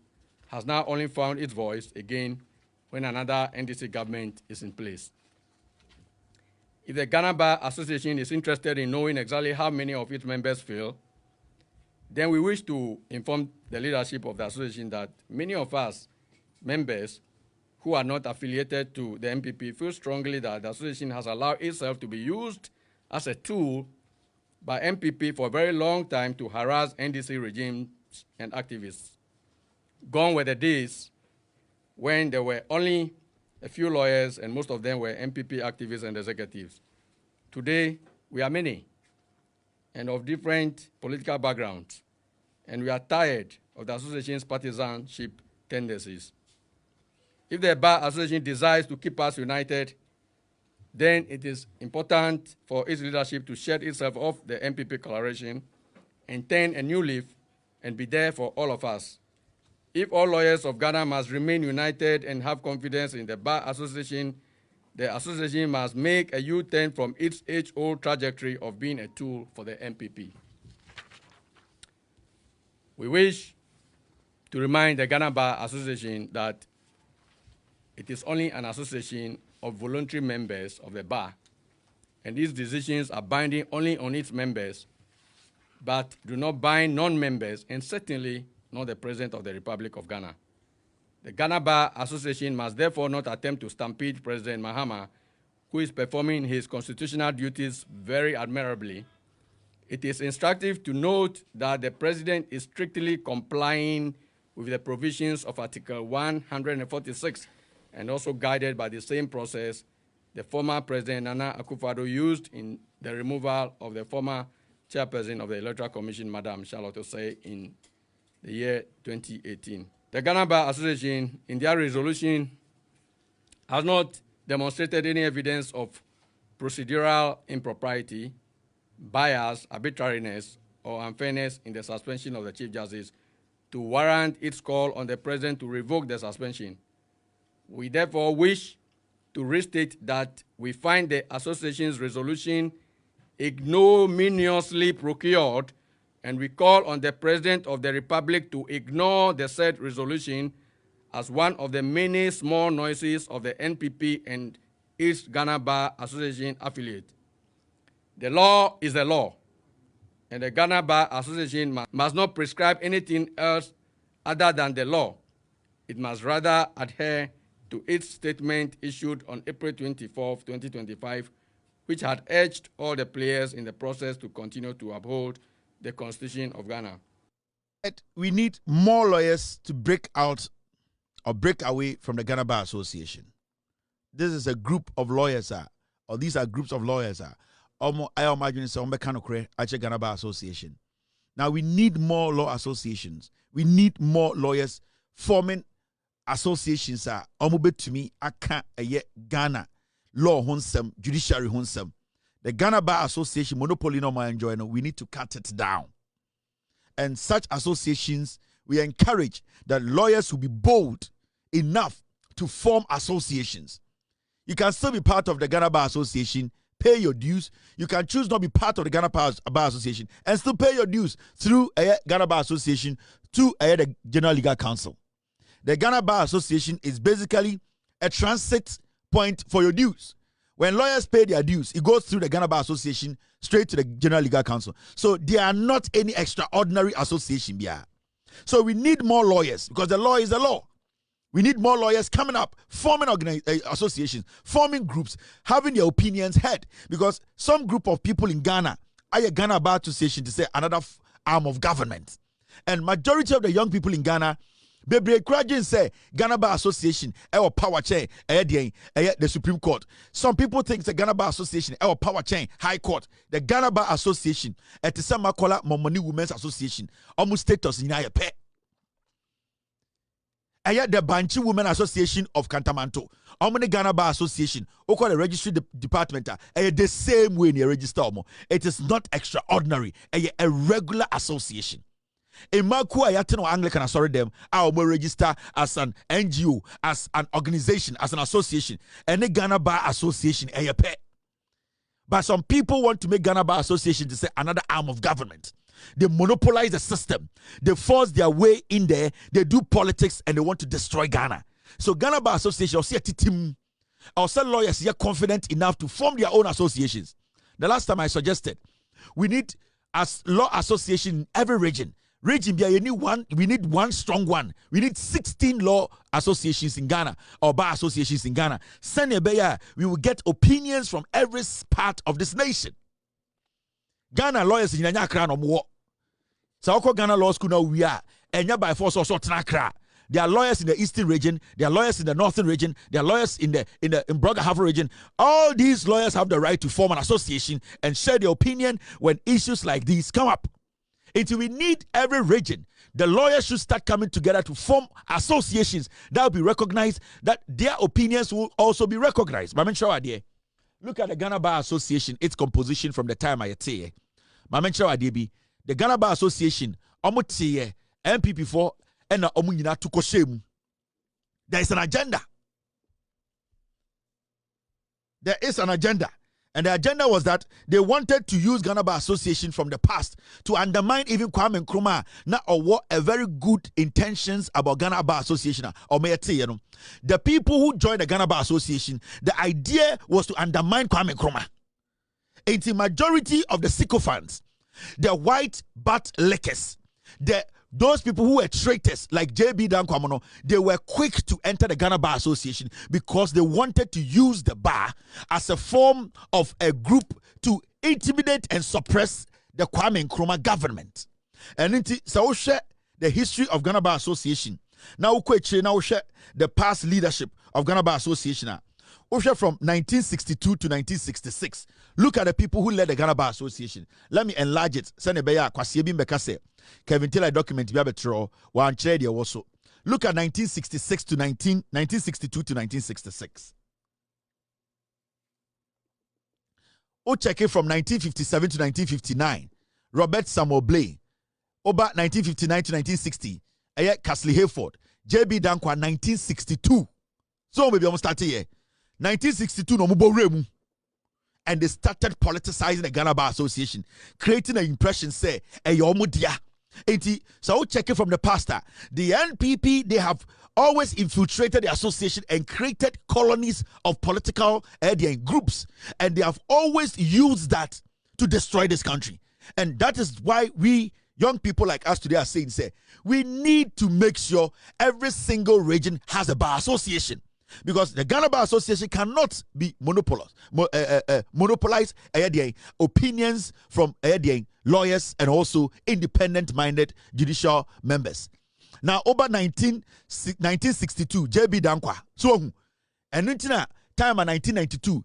has now only found its voice again when another NDC government is in place. If the Ghana Bar Association is interested in knowing exactly how many of its members feel, then we wish to inform the leadership of the association that many of us members who are not affiliated to the MPP feel strongly that the association has allowed itself to be used as a tool by MPP for a very long time to harass NDC regimes and activists. Gone were the days when there were only a few lawyers and most of them were MPP activists and executives. Today, we are many and of different political backgrounds, and we are tired of the association's partisanship tendencies. If the Bar Association desires to keep us united, then it is important for its leadership to shed itself off the MPP collaboration and turn a new leaf and be there for all of us. If all lawyers of Ghana must remain united and have confidence in the Bar Association, the association must make a U-turn from its age-old trajectory of being a tool for the MPP. We wish to remind the Ghana Bar Association that it is only an association of voluntary members of the bar, and these decisions are binding only on its members, but do not bind non-members, and certainly not the President of the Republic of Ghana. The Ghana Bar Association must therefore not attempt to stampede President Mahama, who is performing his constitutional duties very admirably. It is instructive to note that the President is strictly complying with the provisions of Article 146 and also guided by the same process the former President Nana Akufo-Addo used in the removal of the former chairperson of the Electoral Commission, Madam Charlotte Osei, in the year 2018. The Ghana Bar Association, in their resolution, has not demonstrated any evidence of procedural impropriety, bias, arbitrariness, or unfairness in the suspension of the Chief Justice to warrant its call on the President to revoke the suspension. We therefore wish to restate that we find the association's resolution ignominiously procured, and we call on the President of the Republic to ignore the said resolution as one of the many small noises of the NPP and its Ghana Bar Association affiliate. The law is the law, and the Ghana Bar Association must not prescribe anything else other than the law. It must rather adhere to its statement issued on April 24, 2025, which had urged all the players in the process to continue to uphold the Constitution of Ghana. We need more lawyers to break out or break away from the Ghana Bar Association. This is a group of lawyers, or these are groups of lawyers. I imagine it's Ghana Bar Association. Now we need more law associations. We need more lawyers forming associations. To me, I can't Ghana law honsem, judiciary honsem. The Ghana Bar Association monopoly no more enjoying. We need to cut it down. And such associations, we encourage that lawyers will be bold enough to form associations. You can still be part of the Ghana Bar Association, pay your dues. You can choose not to be part of the Ghana Bar Association and still pay your dues through a Ghana Bar Association to the General Legal Council. The Ghana Bar Association is basically a transit point for your dues. When lawyers pay their dues, it goes through the Ghana Bar Association straight to the General Legal Council. So there are not any extraordinary association here. So we need more lawyers because the law is the law. We need more lawyers coming up, forming associations, forming groups, having their opinions heard. Because some group of people in Ghana are a Ghana Bar Association to say another arm of government. And majority of the young people in Ghana, Bebre Krajin say Ghana Bar Association, our power chain, the Supreme Court. Some people think the Ghana Bar Association, our power chain, High Court. The Ghana Bar Association, at the Samakola Momoni Women's Association, almost status in a pet. The Banchi Women Association of Kantamanto, Omni Ghana Bar Association, Oko the registry department, the same way in the register. It is not extraordinary, a regular association. In Maku Ayatino Anglican, sorry them, I will register as an NGO, as an organization, as an association, and the Ghana Bar Association, a pet. But some people want to make Ghana Bar Association to say another arm of government. They monopolize the system. They force their way in there. They do politics and they want to destroy Ghana. So Ghana Bar Association, or see a team, or some lawyers are confident enough to form their own associations. The last time I suggested, we need a law association in every region. We need one strong one. We need 16 law associations in Ghana, or bar associations in Ghana. We will get opinions from every part of this nation. Ghana lawyers in Ghana no more. So Ghana Law School now we are, and by force also Tanakra. There are lawyers in the eastern region, there are lawyers in the northern region, there are lawyers in Brogahava region. All these lawyers have the right to form an association and share their opinion when issues like these come up. Until we need every region, the lawyers should start coming together to form associations that will be recognized, that their opinions will also be recognized. Look at the Ghana Bar Association, its composition from the time I say. The Ghana Bar Association, MPP4, and there is an agenda. There is an agenda. And the agenda was that they wanted to use Ghana Bar Association from the past to undermine even Kwame Nkrumah, or what a very good intentions about Ghana Bar Association. The people who joined the Ghana Bar Association, the idea was to undermine Kwame Nkrumah. It's the majority of the sycophants, the white butt lickers, those people who were traitors like J.B. Dankwamono, they were quick to enter the Ghana Bar Association because they wanted to use the bar as a form of a group to intimidate and suppress the Kwame Nkrumah government. And so the history of Ghana Bar Association. Now the past leadership of Ghana Bar Association. From 1962 to 1966. Look at the people who led the Ghana Bar Association. Let me enlarge it. Kevin Taylor document one trade also. Look at 1962 to 1966. Check it from 1957 to 1959. Robert Samuel Blay. Oba 1959 to 1960. Castley Hayford. J.B. Dankwa 1962. So maybe I'm starting here. 1962 no mubo, and they started politicizing the Ghana Bar Association, creating an impression say eyomudia. So check it from the pastor. The NPP, they have always infiltrated the association and created colonies of political groups, and they have always used that to destroy this country. And that is why we young people like us today are saying, we need to make sure every single region has a bar association. Because the Ghana Bar Association cannot be monopolized opinions from lawyers and also independent-minded judicial members. Now, over 1962, J.B. Dankwa. So, and in time of 1992,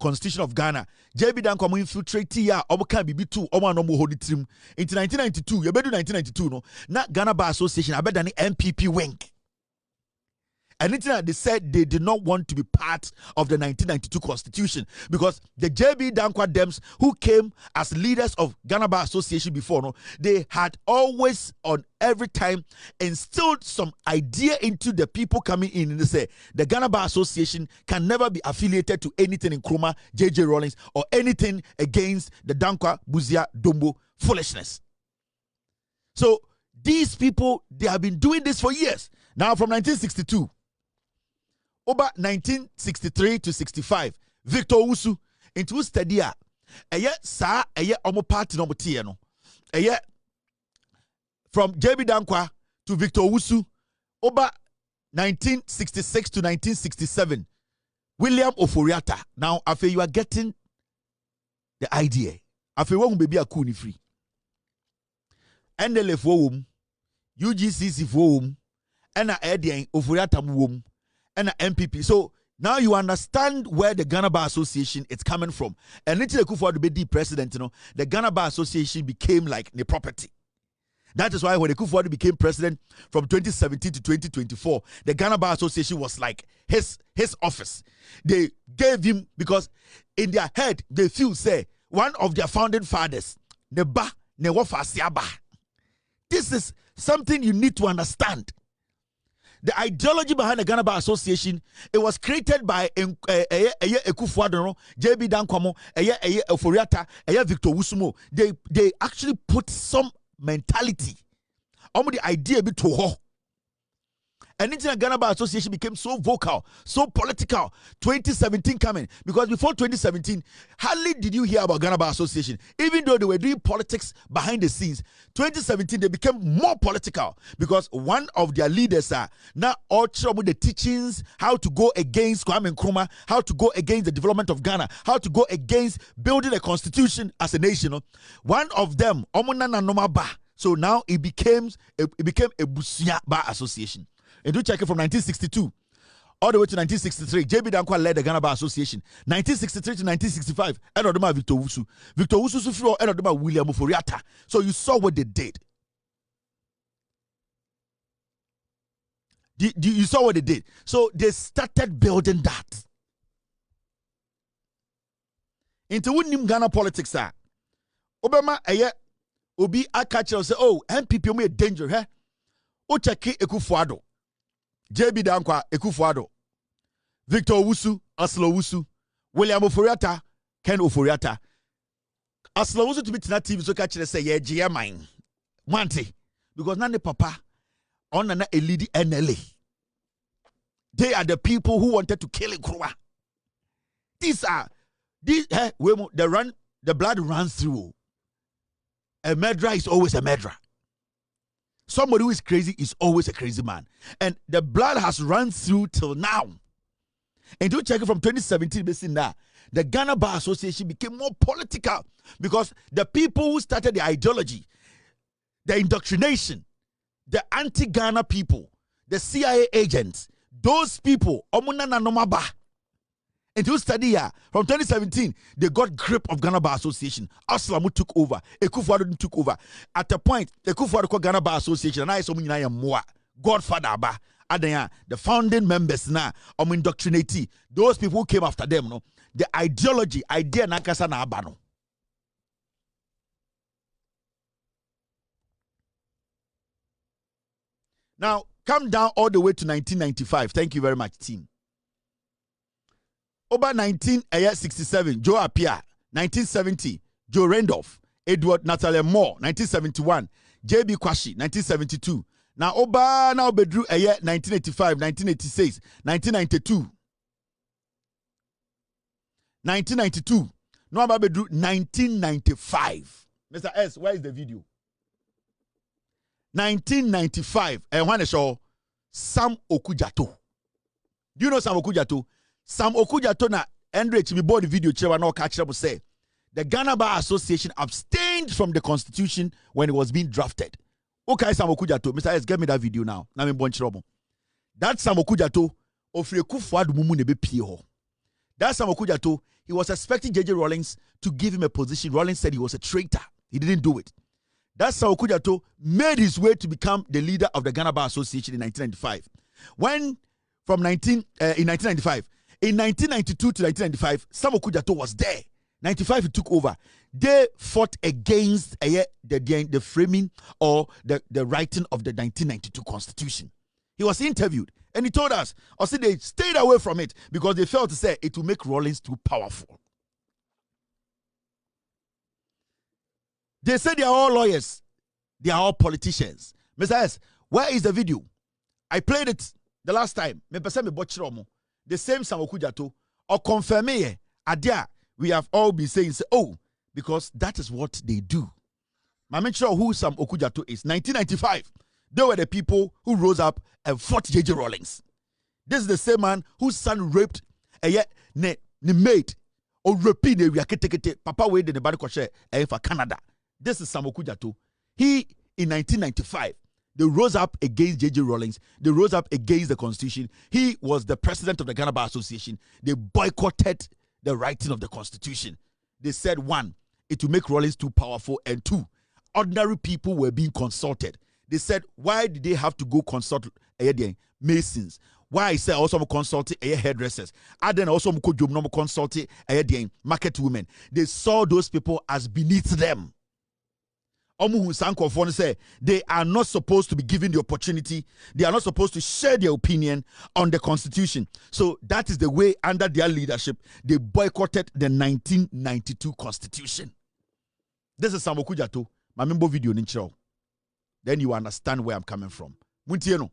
Constitution of Ghana. J.B. Dankwa infiltrate ya oboka bibi2 omo no mo hold trim. In 1992, you bedu 1992 no. Na Ghana Bar Association abeda ni MPP wing. And they said they did not want to be part of the 1992 Constitution because the J.B. Dankwa Dems who came as leaders of Ghana Bar Association before, they had always on every time instilled some idea into the people coming in, and they say the Ghana Bar Association can never be affiliated to anything in Nkrumah, J.J. Rawlings, or anything against the Dankwa Buzia Dombo foolishness. So these people, they have been doing this for years. Now from 1962, over 1963 to 65, Victor Usu into study omo party no tie no. From J.B. Dankwa to Victor Usu, over 1966 to 1967, William Oforiatta. Now, after you are getting the idea, after one baby a kuni free. NLF wom, UGCC wom, and a Edian Oforiatta wom. And an MPP. So now you understand where the Ghana Bar Association is coming from. And until the Kufuor to be the president, the Ghana Bar Association became like the property. That is why when the Kufuor became president from 2017 to 2024, the Ghana Bar Association was like his office. They gave him, because in their head, they feel, say, one of their founding fathers, Neba, Newofa Siaba. This is something you need to understand. The ideology behind the Ghana Bar Association, it was created by Ekufuor, J.B. Dankwa, Oforiatta, Victor Usumo. They actually put some mentality on the idea to her. And International Ghana Bar Association became so vocal, so political. 2017 coming. Because before 2017, hardly did you hear about Ghana Bar Association. Even though they were doing politics behind the scenes, 2017, they became more political. Because one of their leaders are now all trouble the teachings, how to go against Kwame Nkrumah, how to go against the development of Ghana, how to go against building a constitution as a nation. One of them, Omunana Nomaba. So now it became a Busia Bar Association. And do check it from 1962 all the way to 1963. JB Dankwa led the Ghana Bar Association. 1963 to 1965, Enodema Victor Wusu. Victor Wusu Sufro, Enodema William Muforiata. So you saw what they did. You saw what they did. So they started building that. Into Wunim Ghana politics, Obama, Obi Akacha say, oh, MPP me a danger, eh? Ocheke Ekufuado. JB Dankwa Ekufuado, Victor Owusu, Aslo Owusu, William Oforiata, Ken Oforiata. Aslo Owusu to be tina TV so catch say yeah GM mine. Wanti because none papa on a lead NLA. They are the people who wanted to kill Nkrumah. The blood runs through. A murderer is always a murderer. Somebody who is crazy is always a crazy man. And the blood has run through till now. And do check it from 2017, basically now, the Ghana Bar Association became more political because the people who started the ideology, the indoctrination, the anti-Ghana people, the CIA agents, those people, Omunana Nomaba, and you study here, from 2017, they got grip of Ghana Bar Association. Aslamu took over. Ekufuado took over. At a point, Ekufuado called Ghana Bar Association, and I saw me Godfather Ba. Adanya, the founding members now, indoctrinate. Those people who came after them, no, the ideology, idea nankasa na abano. Now, come down all the way to 1995. Thank you very much, team. Over 1967, Joe Appiah. 1970, Joe Randolph. Edward Natalie Moore. 1971, J.B. Kwashi. 1972. Now, Oba now bedrew a year 1985, 1986, 1992. 1992. No, Oba bedrew 1995. Mr. S, where is the video? 1995. And one show Sam Okujato. Do you know Sam Okujato? Sam Okujato na Andre Chimibo the video chair no catch up say the Ghana Bar Association abstained from the constitution when it was being drafted. Okay, Sam Okujato, Mr. S, get me that video now. Na me bon trouble. That Sam Okujato ofre Kufuado mumu ne be pie ho. That Sam Okujato, he was expecting JJ Rawlings to give him a position. Rawlings said he was a traitor. He didn't do it. That Sam Okujato made his way to become the leader of the Ghana Bar Association in 1995. In 1995. In 1992 to 1995, Sam Okujato was there. 95, he took over. They fought against the framing or the writing of the 1992 Constitution. He was interviewed and he told us, they stayed away from it because they felt to say it will make Rawlings too powerful. They said they are all lawyers. They are all politicians. Mr. S, where is the video? I played it the last time. The same Sam Okujato or confirm me adia we have all been saying because that is what they do. I'm not sure who Sam Okujato is. 1995, they were the people who rose up and fought JJ Rawlings. This is the same man whose son raped ne maid or raped the papa way the body for Canada. This is Sam Okujato. He in 1995. They rose up against JJ Rawlings. They rose up against the Constitution. He was the president of the Ghana Bar Association. They boycotted the writing of the Constitution. They said, one, it will make Rawlings too powerful, and two, ordinary people were being consulted. They said, why did they have to go consult Masons? Why I say also consulting hairdressers? And then also consulting market women. They saw those people as beneath them. They are not supposed to be given the opportunity. They are not supposed to share their opinion on the Constitution. So that is the way, under their leadership, they boycotted the 1992 Constitution. This is Sam Okujato. My member video ninchao. Then you understand where I'm coming from. Muntieno.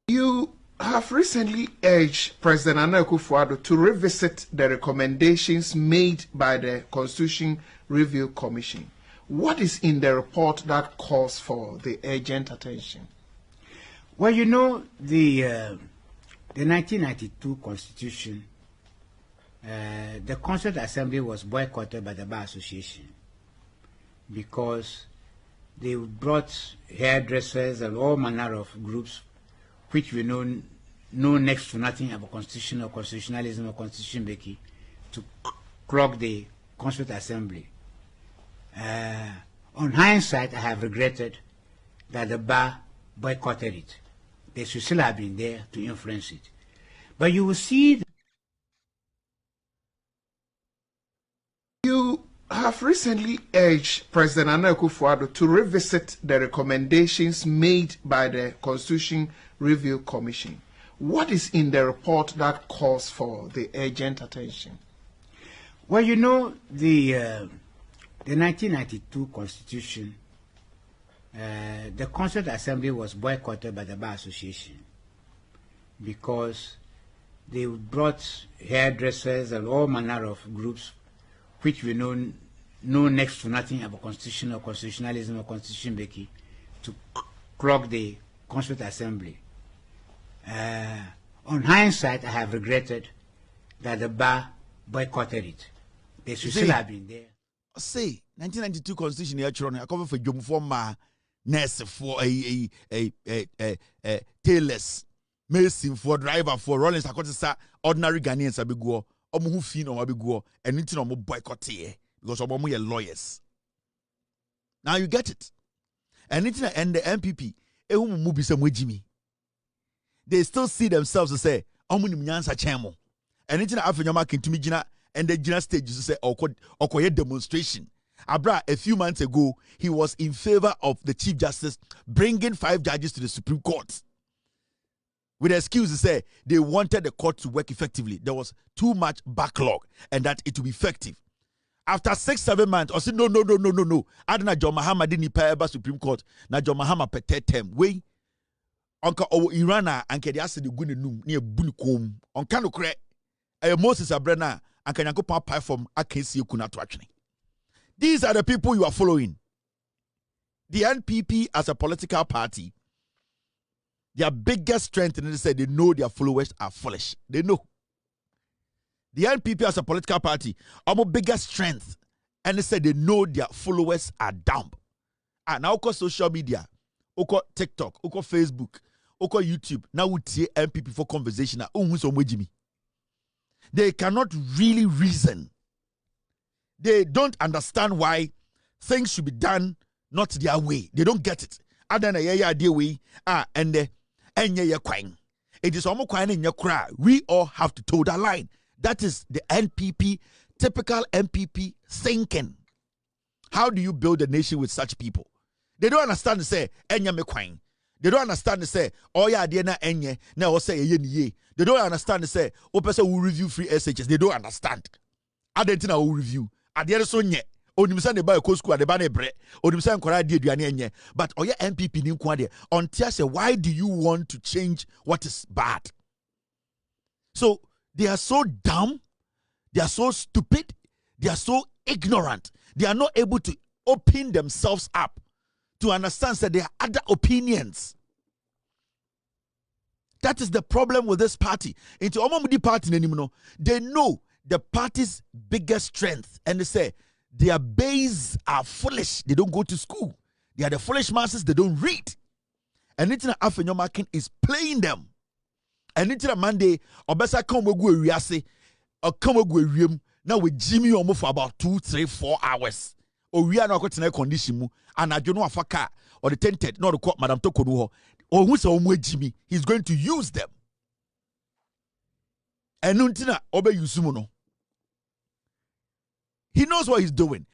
You have recently urged President Nana Akufo-Addo to revisit the recommendations made by the Constitution Review Commission. What is in the report that calls for the urgent attention? Well, you know, the 1992 Constitution, the Constituent Assembly was boycotted by the Bar Association because they brought hairdressers and all manner of groups which we know next to nothing about constitution or constitutionalism or constitution making to clog the Constituent Assembly. On hindsight, I have regretted that the bar boycotted it. They should still have been there to influence it. But you will see You have recently urged President Nana Akufo-Addo to revisit the recommendations made by the Constitution Review Commission. What is in the report that calls for the urgent attention? well, you know, the 1992 Constitution, the Constituent Assembly was boycotted by the Bar Association because they brought hairdressers and all manner of groups which we know next to nothing about constitution or constitutionalism or constitution making to clog the Constituent Assembly. On hindsight, I have regretted that the bar boycotted it. They should still have been there. Say 1992 Constitution here, children. I cover for Jum for ma nurse for a tailors, mason for driver for Rollins. I got to ordinary Ghanaians abiguo. Omo who fee no abiguo and anything omo boycott here because omo are lawyers. Now you get it. And anything and the MPP, ehum mu bisa mwejimi. They still see themselves to say omo ni mnyansa chemo. Anything Afenyo Markin to me gina and the gina stage to say okoye demonstration. Abra, a few months ago, he was in favor of the Chief Justice bringing 5 judges to the Supreme Court. With the excuse to say they wanted the court to work effectively. There was too much backlog and that it will be effective. After 6-7 months, I said, no. Adana John Mahama didn't pay about Supreme Court. Now John Mahama per term. We, Uncle Irana, and Kedi Asa the Gunenum near Bunukum. On Kano Cre, Moses Abrena, and Kanyanko Papa from Akesi Kunatu actually. These are the people you are following. The NPP as a political party, their biggest strength, and they say they know their followers are foolish. They know. The NPP as a political party, our biggest strength, and they say they know their followers are dumb. And now, social media, TikTok, Facebook, YouTube, now we see NPP for conversation. They cannot really reason. They don't understand why things should be done not their way. They don't get it. Way, and it is almost in your cry. We all have to toe that line. That is the NPP, typical NPP thinking. How do you build a nation with such people? They don't understand to say, Enya me kwang. They don't understand to say, oh yeah, they na enye, na o say ye. They don't understand to say, oh person will review free SHS. They don't understand. Adentina will review. Adere so nye. Onimisa ne ba ko school de ba ne bre. Onimisa nkora die aduane enye. But oya MPP ni nkwa de. Until say, why do you want to change what is bad? So they are so dumb, they are so stupid, they are so ignorant. They are not able to open themselves up to understand that there are other opinions. That is the problem with this party. Into Omamudi party, they know the party's biggest strength, and they say their base are foolish. They don't go to school. They are the foolish masses. They don't read. And it's not Afenyo Markin is playing them. And it's a Monday, Obesa come with Riase, or come with Rim. Now with Jimmy almost for about 2, 3, 4 hours. Or we are not going to condition, and I don't know if a car or the tented, not the court, Madame Torkonu, or who's a Jimmy. He's going to use them. And Nuntina Obe Yusumuno. He knows what he's doing.